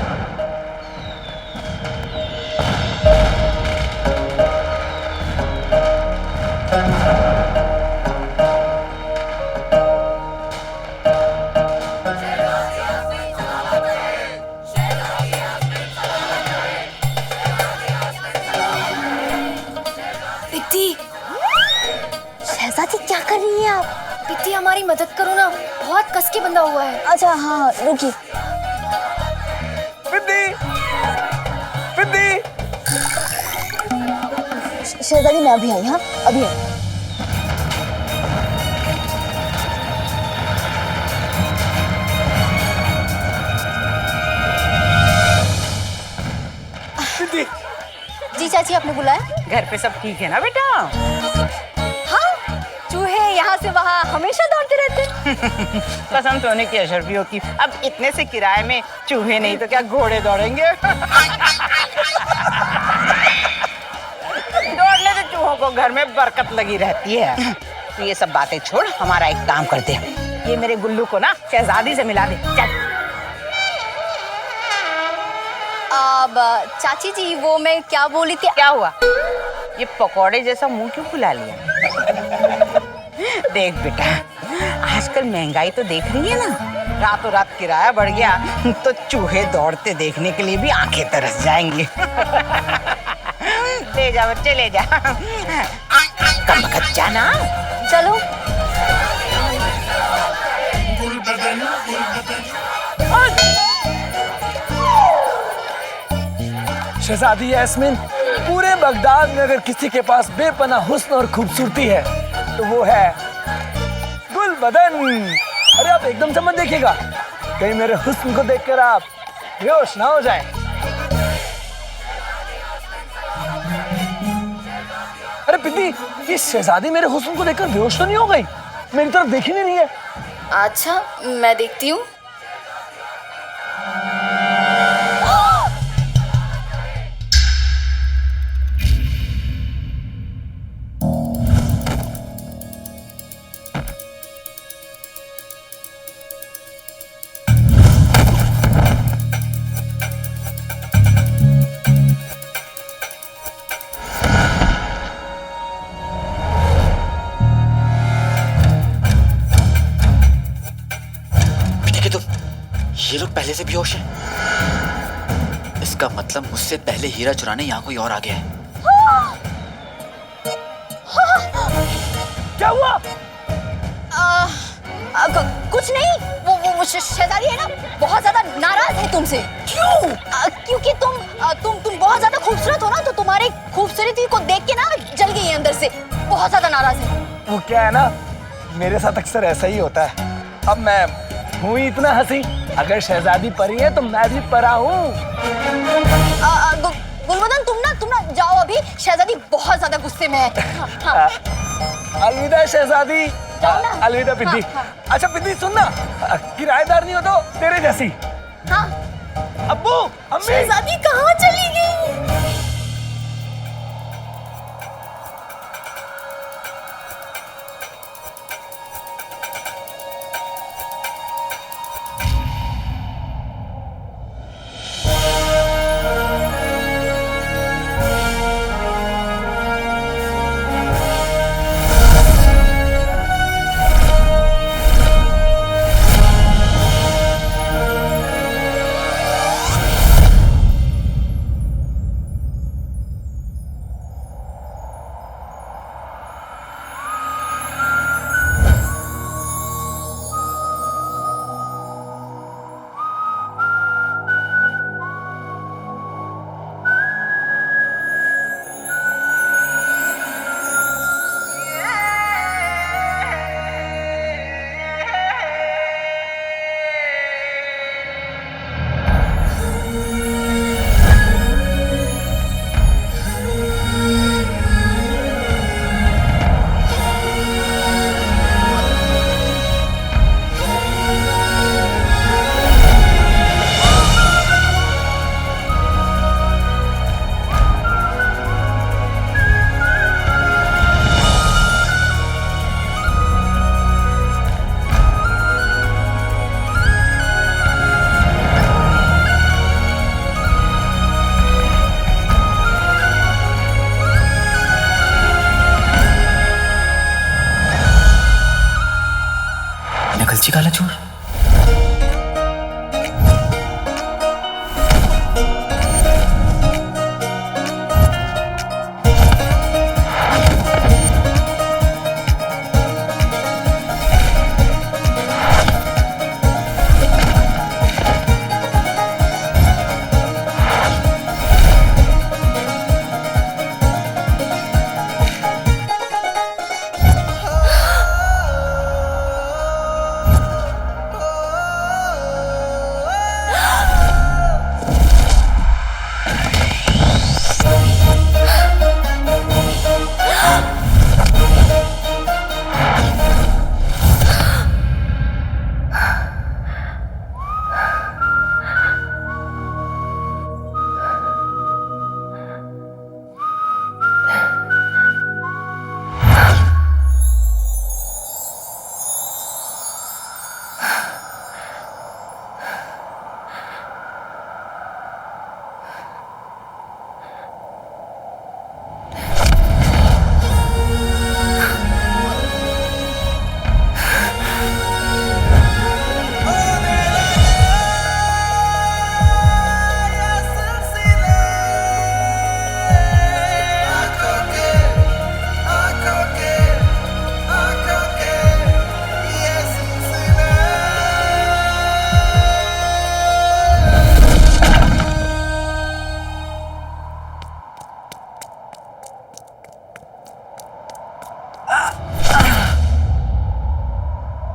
शहजादी क्या कर रही है आप? पित्ती हमारी मदद करो ना, बहुत कस के बंधा हुआ है। अच्छा हाँ, रुकिए। पिद्दी, पिद्दी। शहजादी मैं अभी आई। हाँ अभी आई। जी चाची, आपने बुलाया? घर पे सब ठीक है ना बेटा? हाँ, चूहे यहाँ से वहाँ हमेशा दौड़ते रहते। कसम सोने की अशरफियों की, अब इतने से किराए में चूहे नहीं तो क्या घोड़े दौड़ेंगे। दौड़ने से चूहों को घर में बरकत लगी रहती है। तो ये सब बातें छोड़, हमारा एक काम करते हैं। ये मेरे गुल्लू को ना शहजादी से मिला दे। चल। अब चाची जी, वो मैं क्या बोली थी? क्या हुआ? ये पकौड़े जैसा मुंह क्यों फुला लिया? देख बेटा, आजकल महंगाई तो देख रही है ना, रातों रात किराया बढ़ गया तो चूहे दौड़ते देखने के लिए भी आंखें तरस जाएंगी। ले जा बच्चे, ले जा। कम वक्त जाना। चलो। शहजादी यास्मीन, पूरे बगदाद में अगर किसी के पास बेपनाह हुस्न और खूबसूरती है तो वो है गुलबदन। अरे आप एकदम से मत देखिएगा, कहीं मेरे हुस्न को देखकर आप बेहोश ना हो जाएं। अरे पिद्दी, ये शहजादी मेरे हुस्न को देखकर बेहोश तो नहीं हो गई? मेरी तरफ देख ही नहीं रही है। अच्छा, मैं देखती हूँ। ये लोग पहले से बेहोश हैं। इसका मतलब मुझसे पहले हीरा चुराने यहाँ कोई और आ गया है। क्या हुआ? कुछ नहीं, वो शहजादी है ना, बहुत ज्यादा नाराज है तुमसे। क्यों? क्योंकि तुम बहुत ज्यादा खूबसूरत हो ना, तो तुम्हारी खूबसूरती को देख के ना जल गई है अंदर से, बहुत ज्यादा नाराज है। वो क्या है ना, मेरे साथ अक्सर ऐसा ही होता है। अब मैं हूँ इतना हंसी, अगर शहजादी परी है तो मैं भी परा हूँ। गुलबदन, तुम ना जाओ, अभी शहजादी बहुत ज्यादा गुस्से में है। हाँ। अलविदा शहजादी, अलविदा पिद्दी। अच्छा पिद्दी सुन ना, किराएदार नहीं हो तो तेरे जैसी। हाँ। अब्बू, अम्मी। शहजादी कहाँ चली गई? नकलची काला चोर।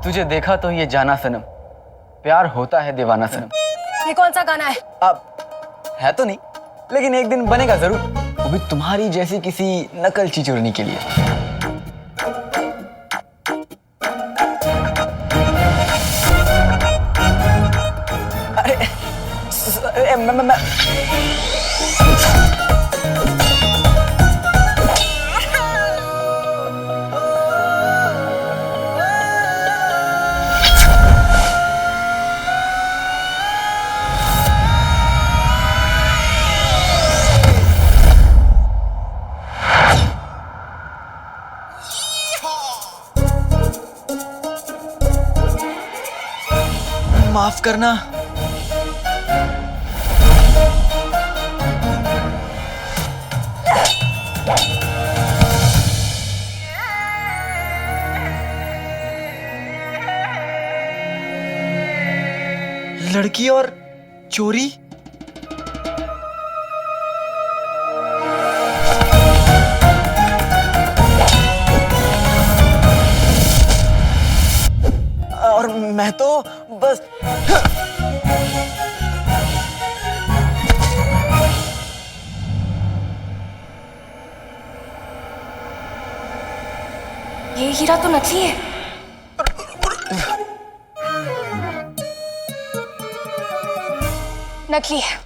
तुझे देखा तो ये जाना सनम, प्यार होता है दीवाना सनम। ये कौन सा गाना है? अब है तो नहीं, लेकिन एक दिन बनेगा जरूर, वो भी तुम्हारी जैसी किसी नकलची चोरनी के लिए। अरे मैं माफ करना। लड़की और चोरी। और मैं तो बस ये हीरा तो नकली है। नकली है।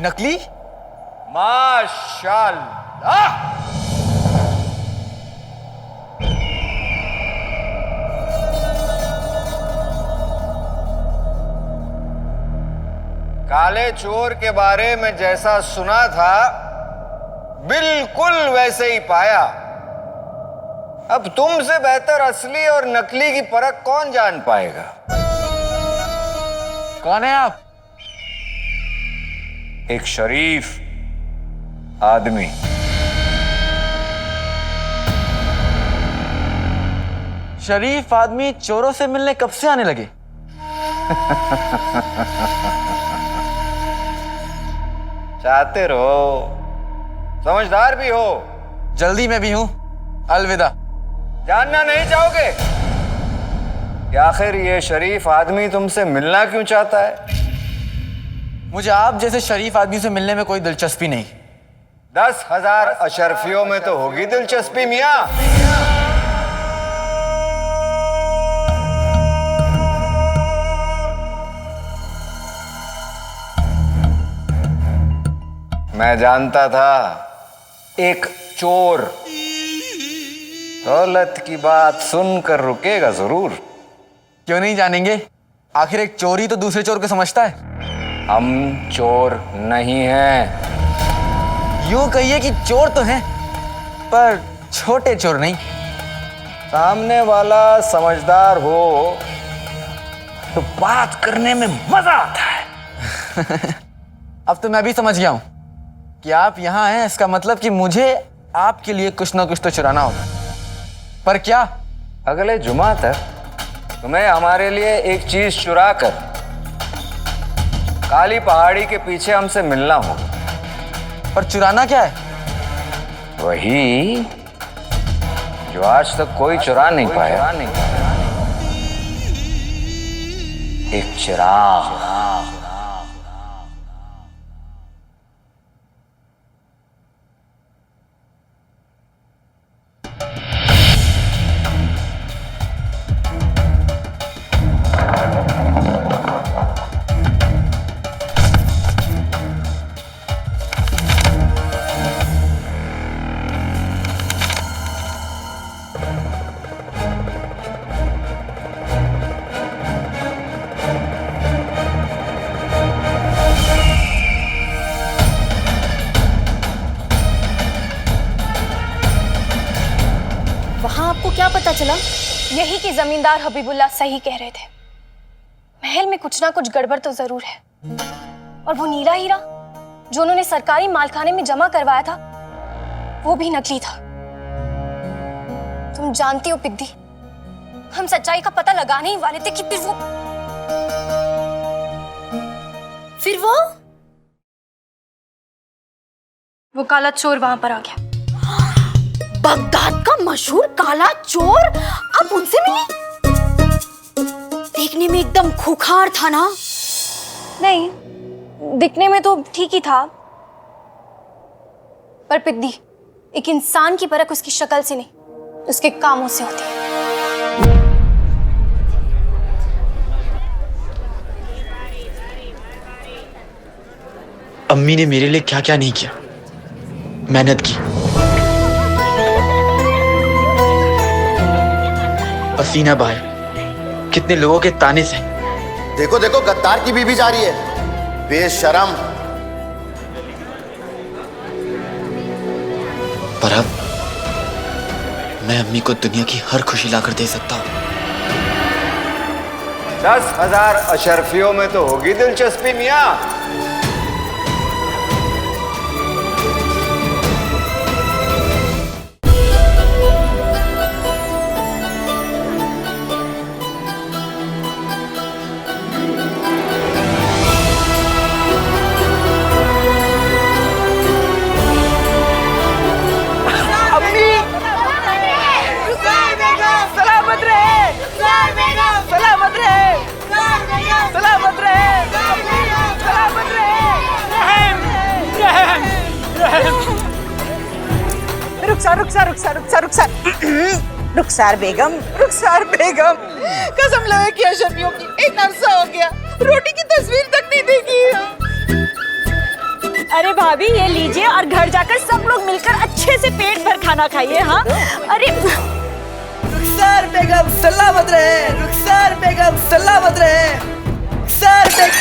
नकली? माशाल्लाह। काले चोर के बारे में जैसा सुना था बिल्कुल वैसे ही पाया। अब तुमसे बेहतर असली और नकली की परख कौन जान पाएगा? कौन है आप? एक शरीफ आदमी। शरीफ आदमी चोरों से मिलने कब से आने लगे? चाहते रहो, समझदार भी हो। जल्दी में भी हूं। अलविदा। जानना नहीं चाहोगे कि आखिर ये शरीफ आदमी तुमसे मिलना क्यों चाहता है? मुझे आप जैसे शरीफ आदमी से मिलने में कोई दिलचस्पी नहीं। 10,000 अशरफियों में तो होगी दिलचस्पी मियां। मैं जानता था एक चोर दौलत की बात सुनकर रुकेगा जरूर। क्यों नहीं जानेंगे? आखिर एक चोर ही तो दूसरे चोर को समझता है। हम चोर नहीं हैं। यूं कहिए कि चोर तो हैं, पर छोटे चोर नहीं। सामने वाला समझदार हो तो बात करने में मजा आता है। अब तो मैं भी समझ गया हूं कि आप यहां हैं। इसका मतलब कि मुझे आपके लिए कुछ ना कुछ तो चुराना होगा। पर क्या? अगले जुमा तक तुम्हें हमारे लिए एक चीज चुरा कर काली पहाड़ी के पीछे हमसे मिलना होगा। पर चुराना क्या है? वही जो आज तक कोई चुरा नहीं पाया, एक चिराग। आपको क्या पता चला? यही कि जमींदार हबीबुल्लाह सही कह रहे थे। महल में कुछ ना कुछ गड़बड़ तो जरूर है। और वो नीला हीरा जो उन्होंने सरकारी मालखाने में जमा करवाया था, वो भी नकली था। तुम जानती हो पिद्दी, हम सच्चाई का पता लगाने ही वाले थे कि फिर वो काला चोर वहां पर आ गया। बगदाद का मशहूर काला चोर, आप उनसे मिली? देखने में एकदम खूंखार था ना? नहीं, दिखने में तो ठीक ही था, पर पिद्दी, एक इंसान की परख उसकी शक्ल से नहीं, उसके कामों से होती है। अम्मी ने मेरे लिए क्या क्या नहीं किया। मेहनत की, पसीना बहाया, कितने लोगों के ताने से। देखो देखो, गद्दार की बीबी जा रही है, बेशरम। पर अब मैं अम्मी को दुनिया की हर खुशी लाकर दे सकता हूँ। 10,000 अशरफियों में तो होगी दिलचस्पी मियां। सलामत रहे। रुखसार बेगम, रुखसार बेगम, कसम लगे कि अशरफियों की एक अरसा हो गया रोटी की तस्वीर तक नहीं देखी। अरे भाभी ये लीजिए और घर जाकर सब लोग मिलकर अच्छे से पेट भर खाना खाइए। हाँ अरे रुखसार बेगम सलामत रहे, रुखसार बेगम सलामत रहे, रुखसार बेगम।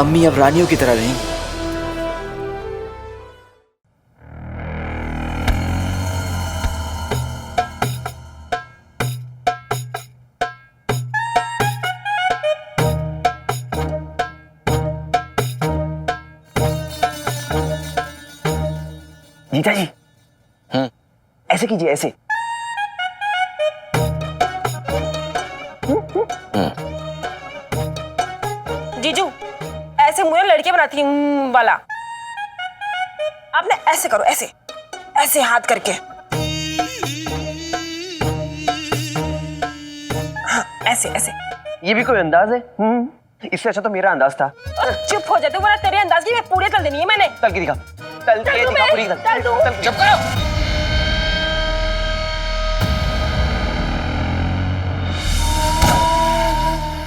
अम्मी अब रानियों की तरह रहीं। जीजा जी, ऐसे कीजिए, ऐसे। जीजू ऐसे मुझे लड़के बनाती हूँ वाला, आपने ऐसे करो, ऐसे ऐसे हाथ करके, हाँ, ऐसे ऐसे। ये भी कोई अंदाज है? इससे अच्छा तो मेरा अंदाज था। और चुप हो जाते, वरना तेरे अंदाज की मैं पूरे तल देनी है मैंने। तल के दिखा, तल के दिखा पूरी तल। चुप करो।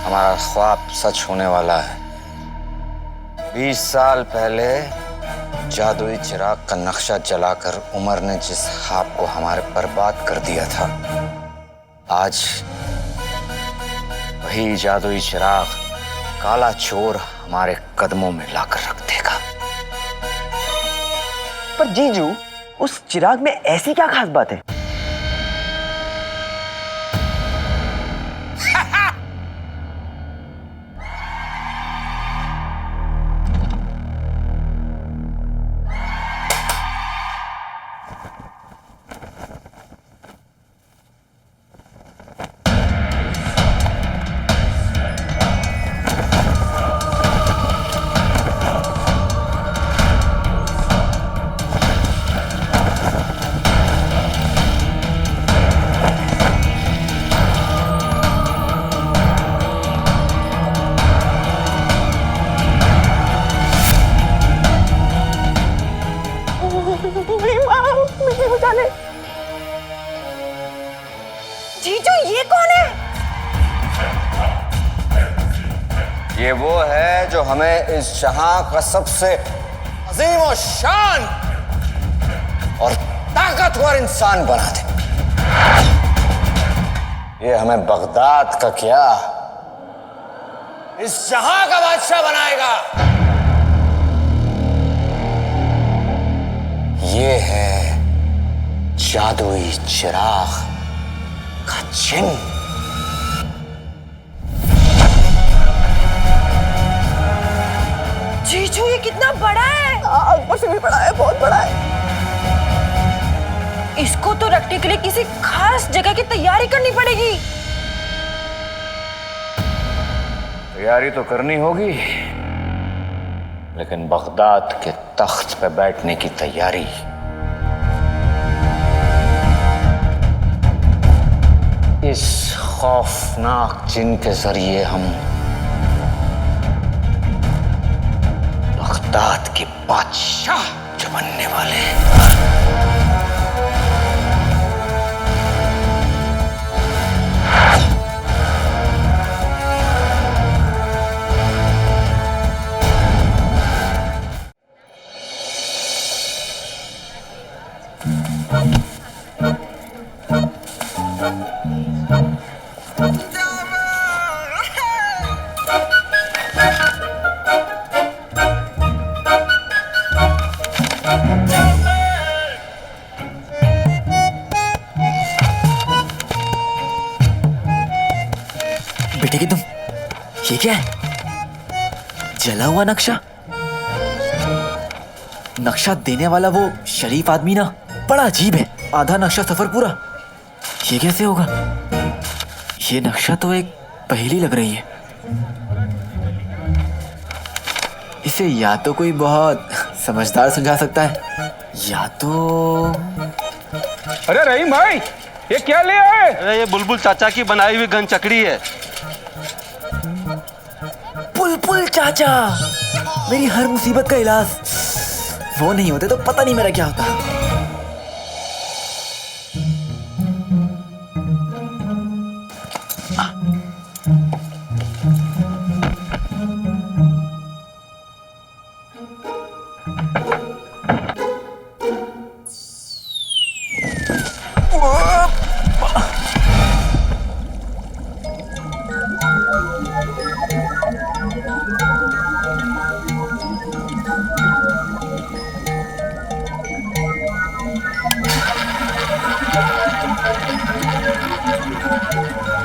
हमारा ख्वाब सच होने वाला है। 20 साल पहले जादुई चिराग का नक्शा जलाकर उमर ने जिस ख्वाब को हमारे बर्बाद कर दिया था, आज वही जादुई चिराग काला चोर हमारे कदमों में लाकर रख देगा। पर जीजू, उस चिराग में ऐसी क्या खास बात है? जीजू ये कौन है? ये वो है जो हमें इस जहां का सबसे अजीम और शान और ताकतवर इंसान बना दे। ये हमें बगदाद का क्या, इस जहां का बादशाह बनाएगा। ये है जादुई चिराग का चिन्ह। जीजू ये कितना बड़ा है? ऊपर से भी बड़ा है, बहुत बड़ा है। इसको तो रखने के लिए किसी खास जगह की तैयारी करनी पड़ेगी। तैयारी तो करनी होगी, लेकिन बगदाद के तख्त पे बैठने की तैयारी इस खौफनाक जिन के जरिए हम बगदाद के बादशाह जो बनने वाले हैं। बेटे की तुम, ये क्या है? जला हुआ नक्शा? नक्शा देने वाला वो शरीफ आदमी ना, बड़ा अजीब है। आधा नक्शा सफर पूरा, ये कैसे होगा? ये नक्शा तो एक पहेली लग रही है। इसे या तो कोई बहुत समझदार सुझा सकता है, या तो अरे रहीम भाई, ये क्या ले आए? अरे ये बुलबुल चाचा की बनाई हुई गन चकड़ी है। बुलबुल चाचा, मेरी हर मुसीबत का इलाज। वो नहीं होते तो पता नहीं मेरा क्या होता।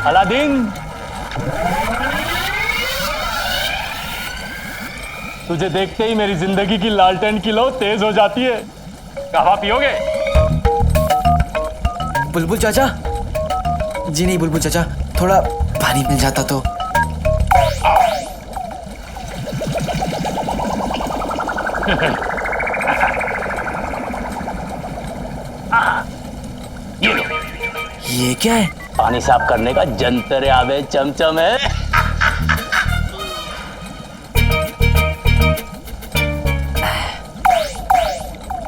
अलादीन, तुझे देखते ही मेरी जिंदगी की लालटेन की लौ तेज हो जाती है। कहवा पियोगे? बुलबुल चाचा, जी नहीं बुलबुल चाचा, थोड़ा पानी मिल जाता तो। ये लो। ये क्या है? पानी साफ करने का जंतर आवे चमचम है।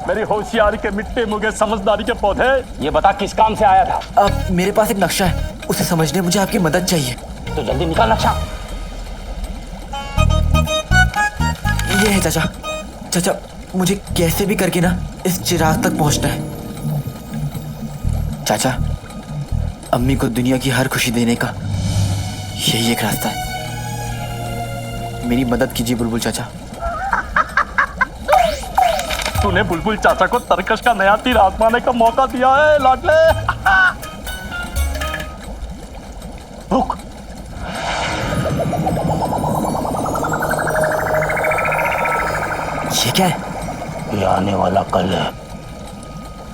मेरी होशियारी के मिट्टे मुगे समझदारी के पौधे, ये बता किस काम से आया था? अब मेरे पास एक नक्शा है, उसे समझने मुझे आपकी मदद चाहिए। तो जल्दी निकाल नक्शा। ये है चाचा। चाचा, मुझे कैसे भी करके ना इस चिराग तक पहुंचना है। चाचा, अम्मी को दुनिया की हर खुशी देने का यही एक रास्ता है। मेरी मदद कीजिए बुलबुल चाचा। तूने बुलबुल चाचा को तरकश का नया तीर आजमाने का मौका दिया है लाडले। रुक। ये क्या है? ये आने वाला कल है।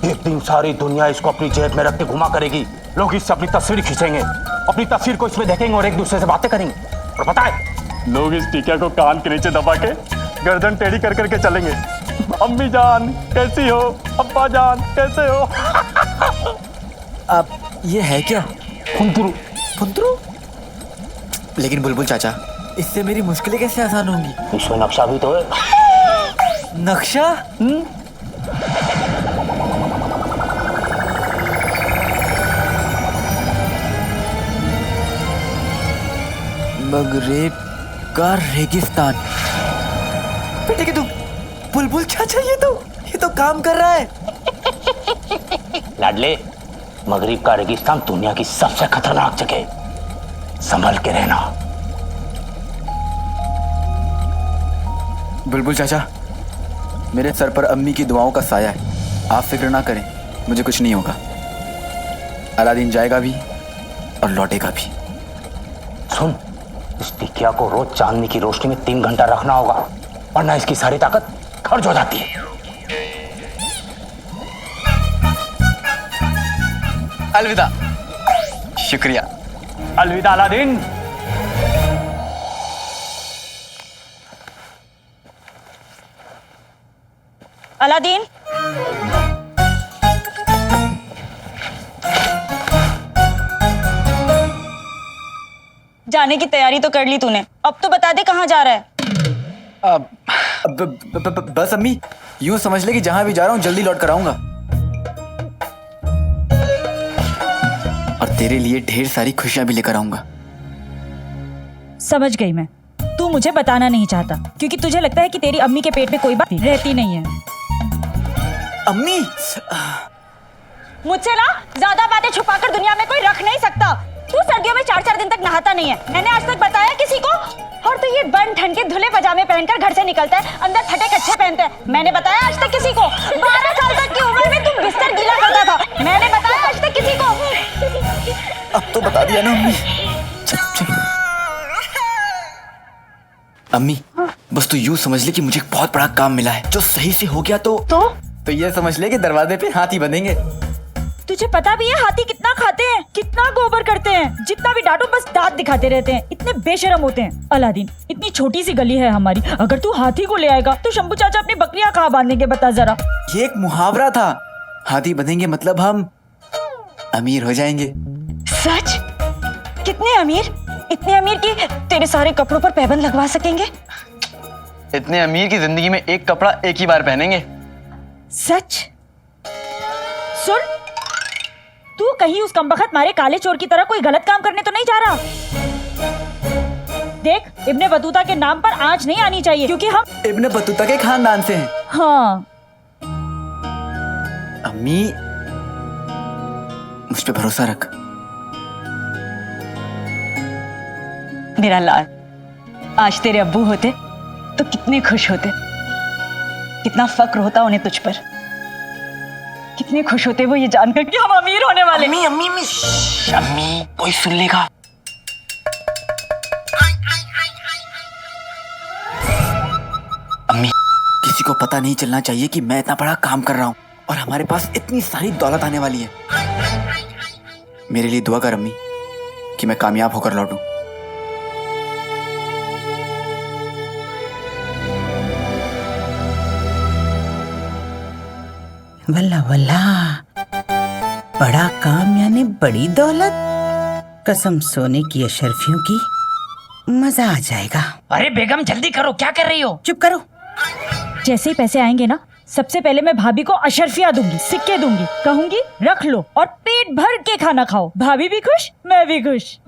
एक दिन सारी दुनिया इसको अपनी जेब में रख के घुमा करेगी। लोग इससे अपनी तस्वीर खींचेंगे, अपनी तस्वीर को इसमें देखेंगे और एक दूसरे से बातें करेंगे। और पता है, लोग इस टीका को कान के नीचे दबा के गर्दन टेढ़ी कर करके चलेंगे। अम्मी जान कैसी हो, अब्बा जान कैसे हो। अब ये है क्या? फुंतरू। फुंतरू? लेकिन बुलबुल चाचा, इससे मेरी मुश्किलें कैसे आसान होंगी? इसमें नक्शा भी तो है। नक्शा? मगरेब का रेगिस्तान। बेटे के तुम बुलबुल चाचा, ये तो काम कर रहा है। लाडले, मगरिब का रेगिस्तान दुनिया की सबसे खतरनाक जगह, संभल के रहना। बुलबुल चाचा, मेरे सर पर अम्मी की दुआओं का साया है। आप फिक्र ना करें, मुझे कुछ नहीं होगा। अलादीन जाएगा भी और लौटेगा भी। सुन, इस टिकिया को रोज चांदनी की रोशनी में 3 घंटा रखना होगा, वरना इसकी सारी ताकत खर्च हो जाती है। अलविदा। शुक्रिया। अलविदा अलादीन। अलादीन, जाने की तैयारी तो कर ली तूने, अब तो बता दे कहाँ जा रहा है। बस अम्मी, यूं समझ ले कि जहां भी जा रहा हूं जल्दी लौट कर आऊंगा। और तेरे लिए ढेर सारी खुशियां भी लेकर आऊंगा। समझ गई मैं, तू मुझे बताना नहीं चाहता क्योंकि तुझे लगता है कि तेरी अम्मी के पेट में कोई बात रहती नहीं है। अम्मी, मुझसे ना ज्यादा बातें छुपाकर दुनिया में कोई रख नहीं सकता। तू सर्दियों में 4-4 दिन तक नहाता नहीं है, मैंने आज तक बताया किसी को? और तू ये बन ठंड के धुले पजामे पहनकर घर से निकलता है, अंदर फटे कच्छे पहनता है, मैंने बताया आज तक किसी को? 12 साल तक की उम्र में तू बिस्तर गीला करता था, मैंने बताया आज तक किसी को? अब तो बता दिया ना अम्मी। चल। अम्मी, बस तू यूं समझ ले कि मुझे एक बहुत बड़ा काम मिला है, जो सही से हो गया तो ये समझ ले कि दरवाजे पे हाथी बंधेंगे। तुझे पता भी है हाथी कितना खाते हैं, कितना गोबर करते हैं, जितना भी डांटो बस दांत दिखाते रहते हैं, इतने बेशरम होते हैं। अलादीन, इतनी छोटी सी गली है हमारी, अगर तू हाथी को ले आएगा तो शंभू चाचा अपनी बकरियां कहाँ बांधेंगे बता जरा। ये एक मुहावरा था, हाथी बनेंगे मतलब हम अमीर हो जाएंगे। सच? कितने अमीर? इतने अमीर कि तेरे सारे कपड़ों पर पैबंद लगवा सकेंगे। इतने अमीर की जिंदगी में एक कपड़ा एक ही बार पहनेंगे। सच? सुन, तू कहीं उस कमबख्त मारे काले चोर की तरह कोई गलत काम करने तो नहीं जा रहा। देख, इब्ने बतूता के नाम पर आंच नहीं आनी चाहिए, क्योंकि हम इब्ने बतूता के खानदान से हैं। हाँ। अम्मी, मुझ पे भरोसा रख। मेरा लाल, आज तेरे अब्बू होते तो कितने खुश होते, कितना फक्र होता उन्हें तुझ पर, कितने खुश होते वो ये जानकर कि हम अमीर होने वाले। अम्मी अम्मी अम्मी, अम्मी कोई सुन लेगा। अम्मी, किसी को पता नहीं चलना चाहिए कि मैं इतना बड़ा काम कर रहा हूँ और हमारे पास इतनी सारी दौलत आने वाली है। मेरे लिए दुआ कर अम्मी कि मैं कामयाब होकर लौटूं। वल्ला वल्ला, बड़ा काम यानी बड़ी दौलत। कसम सोने की अशरफियों की, मजा आ जाएगा। अरे बेगम जल्दी करो, क्या कर रही हो? चुप करो। जैसे ही पैसे आएंगे ना, सबसे पहले मैं भाभी को अशरफिया दूंगी, सिक्के दूंगी, कहूंगी रख लो और पेट भर के खाना खाओ। भाभी भी खुश, मैं भी खुश।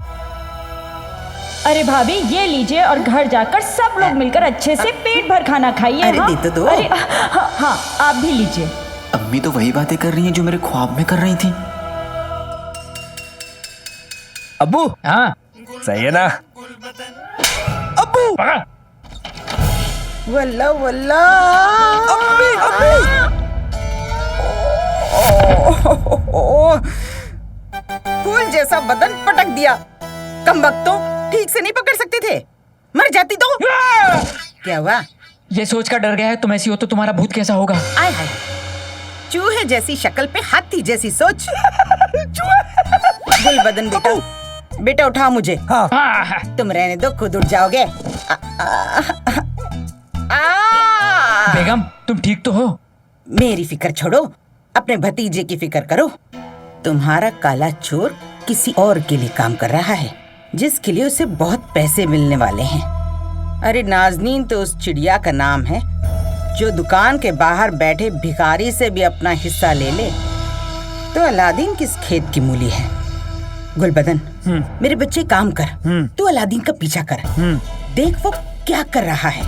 अरे भाभी ये लीजिए और घर जाकर सब लोग मिलकर अच्छे से पेट भर खाना खाइए। अरे हाँ? दे तो दो। अरे हाँ, आप भी लीजिए। अम्मी तो वही बातें कर रही हैं जो मेरे ख्वाब में कर रही थी। अब्बू, हाँ सही है ना? अब्बू, वल्ला वल्ला, अम्मी अम्मी, फूल जैसा बदन पटक दिया। कमबख्तों, ठीक से नहीं पकड़ सकते थे, मर जाती तो। क्या हुआ? ये सोच कर डर गया है, तुम ऐसी हो तो तुम्हारा भूत कैसा होगा? आय हाय, चूहे जैसी शक्ल पे हाथी जैसी सोच। गुलबदन बेटा, बेटा उठा मुझे। हाँ। तुम रहने दो, खुद उठ जाओगे। बेगम तुम ठीक तो हो? मेरी फिक्र छोड़ो, अपने भतीजे की फिक्र करो। तुम्हारा काला चोर किसी और के लिए काम कर रहा है, जिसके लिए उसे बहुत पैसे मिलने वाले हैं। अरे नाज़नीन तो उस चिड़िया का नाम है जो दुकान के बाहर बैठे भिखारी से भी अपना हिस्सा ले ले। तो अलादीन किस खेत की मूली है? गुलबदन, मेरे बच्चे काम कर, तू अलादीन का पीछा कर, देख वो क्या कर रहा है।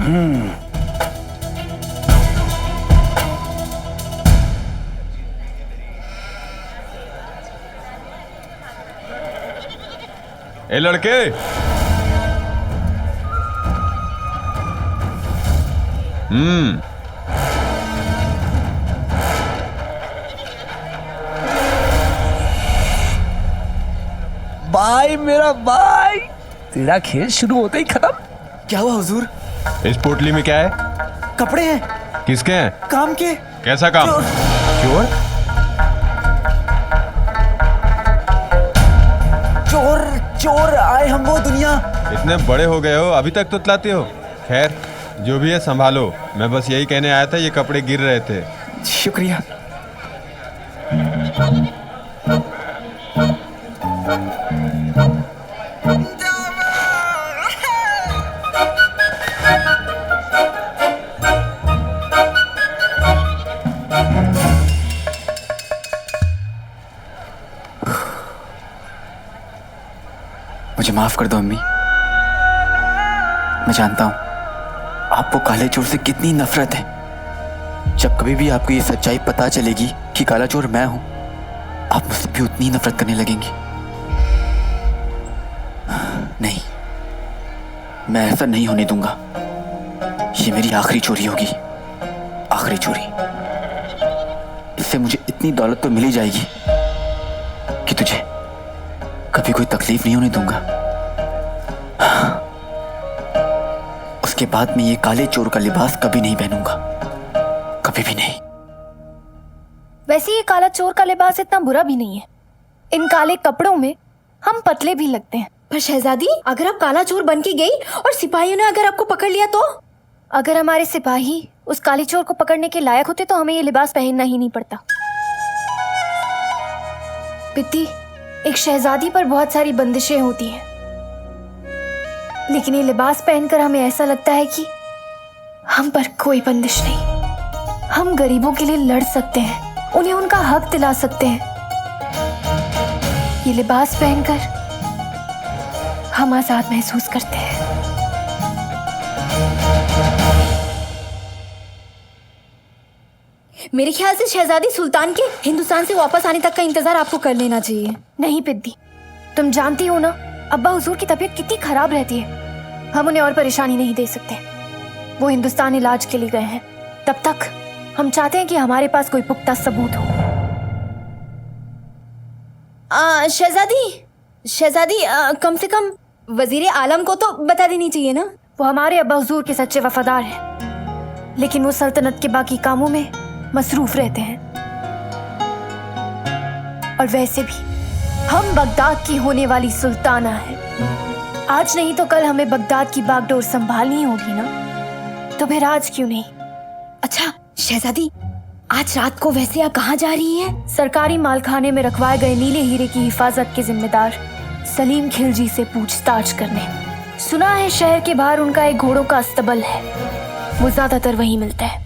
ए लड़के, भाई मेरा भाई, तेरा खेल शुरू होते ही खत्म। क्या हुआ हुजूर? इस पोटली में क्या है? कपड़े हैं। किसके हैं? काम के। कैसा काम? चोर? चोर चोर आए हम वो दुनिया। इतने बड़े हो गए हो, अभी तक तो तलाते हो। खैर जो भी है संभालो, मैं बस यही कहने आया था, ये कपड़े गिर रहे थे। शुक्रिया। मुझे माफ कर दो अम्मी। मैं जानता हूं आपको काले चोर से कितनी नफरत है। जब कभी भी आपको ये सच्चाई पता चलेगी कि काला चोर मैं हूं, आप मुझसे भी उतनी नफरत करने लगेंगी। नहीं, मैं ऐसा नहीं होने दूंगा। ये मेरी आखिरी चोरी होगी, आखिरी चोरी। इससे मुझे इतनी दौलत तो मिल ही जाएगी कि तुझे कभी कोई तकलीफ नहीं होने दूंगा। उसके बाद मैं ये काले चोर का लिबास कभी नहीं पहनूंगा, कभी भी नहीं। वैसे ये काला चोर का लिबास इतना बुरा भी नहीं है। इन काले कपड़ों में हम पतले भी लगते हैं। पर शहजादी, अगर आप काला चोर बन के गई और सिपाहियों ने अगर आपको पकड़ लिया तो? अगर हमारे सिपाही उस काले चोर को पकड़ने के लायक होते तो हमें ये लिबास पहनना ही नहीं पड़ता। पित्ती, एक शहजादी पर बहुत सारी बंदिशें होती हैं, लेकिन ये लिबास पहनकर हमें ऐसा लगता है कि हम पर कोई बंदिश नहीं। हम गरीबों के लिए लड़ सकते हैं, उन्हें उनका हक दिला सकते हैं। ये लिबास पहनकर हम आजाद महसूस करते हैं। मेरे ख्याल से शहजादी सुल्तान के हिंदुस्तान से वापस आने तक का इंतजार आपको कर लेना चाहिए। नहीं पिद्दी, तुम जानती हो ना अब्बा हुजूर की तबीयत कितनी खराब रहती है। हम उन्हें और परेशानी नहीं दे सकते। वो हिंदुस्तान इलाज के लिए गए हैं। तब तक हम चाहते हैं कि हमारे पास कोई पुख्ता सबूत हो। शहजादी, कम से कम वजीर आलम को तो बता देनी चाहिए ना। वो हमारे अब्बा हुजूर के सच्चे वफादार हैं, लेकिन वो सल्तनत के बाकी कामों में मसरूफ रहते हैं। और वैसे भी हम बगदाद की होने वाली सुल्ताना हैं। आज नहीं तो कल हमें बगदाद की बागडोर संभालनी होगी ना, तो फिर आज क्यों नहीं? अच्छा शहजादी, आज रात को वैसे आप कहाँ जा रही हैं? सरकारी मालखाने में रखवाए गए नीले हीरे की हिफाजत के जिम्मेदार सलीम खिलजी से पूछताछ करने। सुना है शहर के बाहर उनका एक घोड़ों का अस्तबल है, वो ज्यादातर वहीं मिलता है।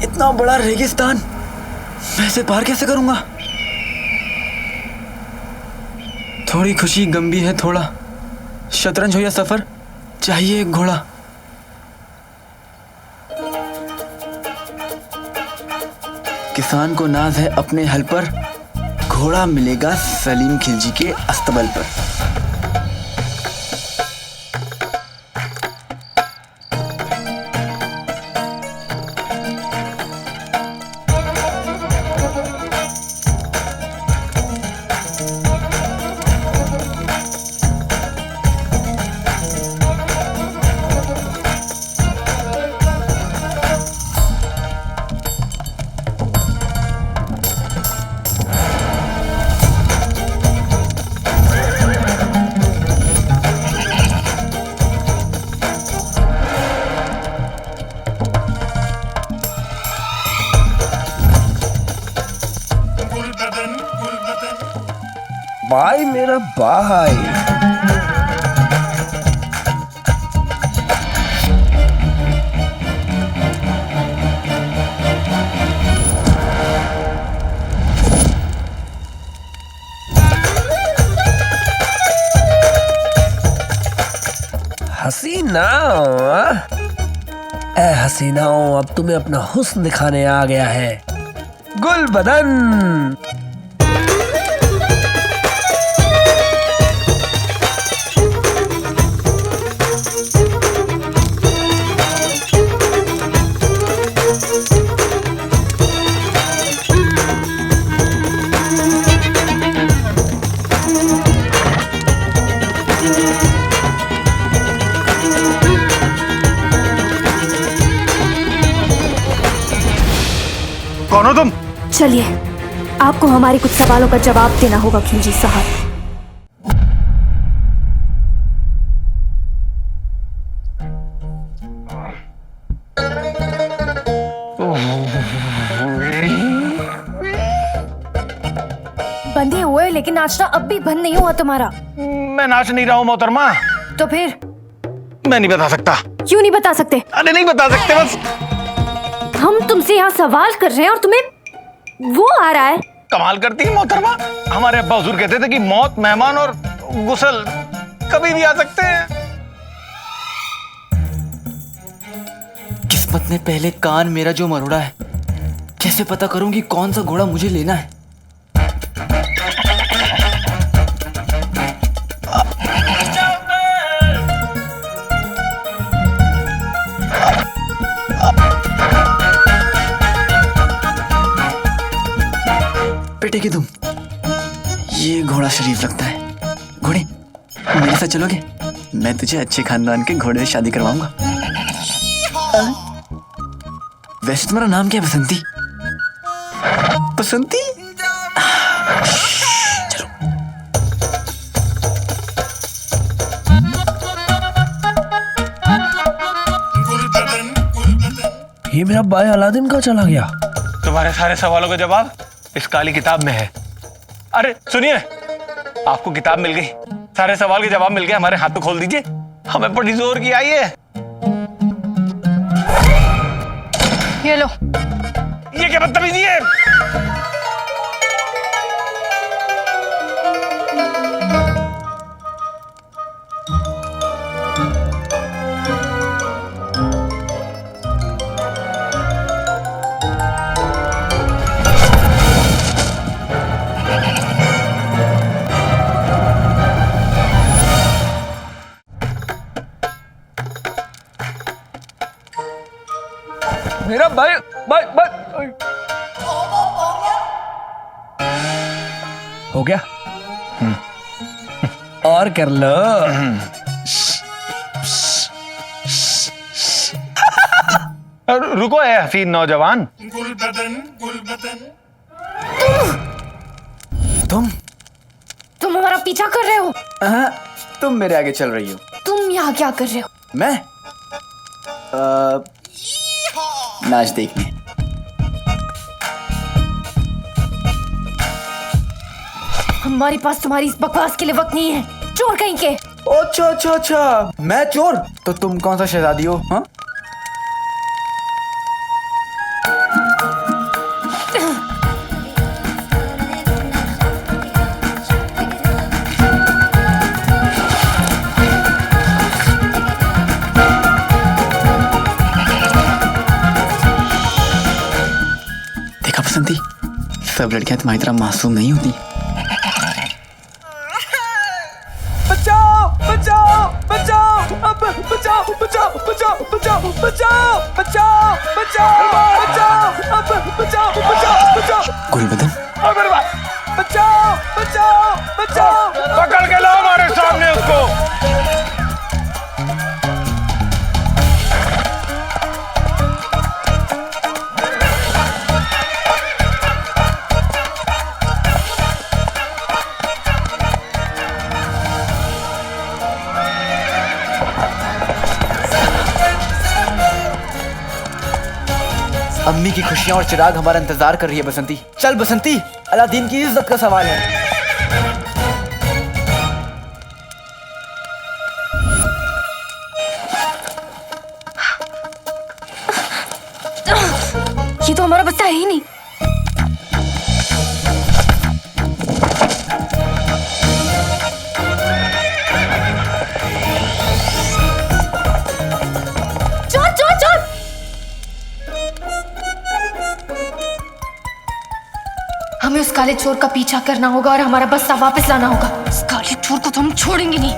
इतना बड़ा रेगिस्तान मैं इसे पार कैसे करूंगा? थोड़ी खुशी गम भी है, थोड़ा शतरंज हो या सफर, चाहिए एक घोड़ा। किसान को नाज है अपने हल पर, घोड़ा मिलेगा सलीम खिलजी के अस्तबल पर। भाई मेरा भाई, हसीना, ए हसीनाओं, अब तुम्हें अपना हुस्न दिखाने आ गया है। गुल बदन, कौन हो तुम? चलिए, आपको हमारे कुछ सवालों का जवाब देना होगा खिलजी साहब। बंधे हुए लेकिन नाचना अब भी बंद नहीं हुआ तुम्हारा। मैं नाच नहीं रहा हूँ मोहतरमा। तो फिर? मैं नहीं बता सकता। क्यों नहीं बता सकते? अरे नहीं बता सकते बस। हम तुमसे यहाँ सवाल कर रहे हैं और तुम्हें वो आ रहा है। कमाल करती है मोहतरमा। हमारे अब्बा हुजूर कहते थे कि मौत, मेहमान और गुसल कभी भी आ सकते हैं। किस्मत ने पहले कान मेरा जो मरोड़ा है, कैसे पता करूं कि कौन सा घोड़ा मुझे लेना है? बेटे की तुम, ये घोड़ा शरीफ लगता है। घोड़े, मेरे साथ चलोगे? मैं तुझे अच्छे खानदान के घोड़े से शादी करवाऊंगा। वैसे तुम्हारा नाम क्या है? बसंती? बसंती? चलो। ये मेरा भाई अलादीन कहाँ चला गया? तुम्हारे सारे सवालों का जवाब इस काली किताब में है। अरे सुनिए, आपको किताब मिल गई, सारे सवाल के जवाब मिल गए। हमारे हाथ तो खोल दीजिए, हमें बड़ी जोर की आई है। ये लो। ये क्या बदतमीजी है? मेरा भाई भाई भाई हो गया। और कर लो। रुको है हफीज नौजवान। तुम हमारा पीछा कर रहे हो? तुम मेरे आगे चल रही हो। तुम यहाँ क्या कर रहे हो? मैं नाच देखने। हमारे पास तुम्हारी इस बकवास के लिए वक्त नहीं है, चोर कहीं के। अच्छा अच्छा अच्छा, मैं चोर? तो तुम कौन सा शहजादी हो? हाँ? देखा बसंती, सब लड़कियां तुम्हारी तरह मासूम नहीं होती। बचाओ बचाओ बचाओ, अब बचाओ बचाओ बचाओ बचाओ बचाओ बचाओ बचाओ बचाओ, अब बचाओ बचाओ बचाओ। गुलबदन, मेरे भाई, बचाओ बचाओ बचाओ। पकड़ के लाओ हमारे सामने उसको। अम्मी की खुशियां और चिराग हमारा इंतजार कर रही है बसंती। चल बसंती, अलादीन की इज्जत का सवाल है। ये तो हमारा बच्चा है ही नहीं। चोर चोर चोर! हमें उस काले चोर का पीछा करना होगा और हमारा बस्ता वापस लाना होगा। उस काले चोर को तो हम छोड़ेंगे नहीं।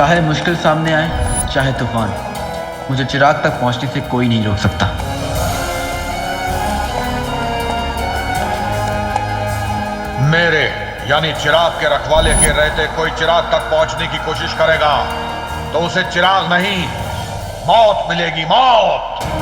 चाहे मुश्किल सामने आए, चाहे तूफान, मुझे चिराग तक पहुंचने से कोई नहीं रोक सकता। मेरे यानी चिराग के रखवाले के रहते कोई चिराग तक पहुंचने की कोशिश करेगा तो उसे चिराग नहीं, मौत मिलेगी, मौत।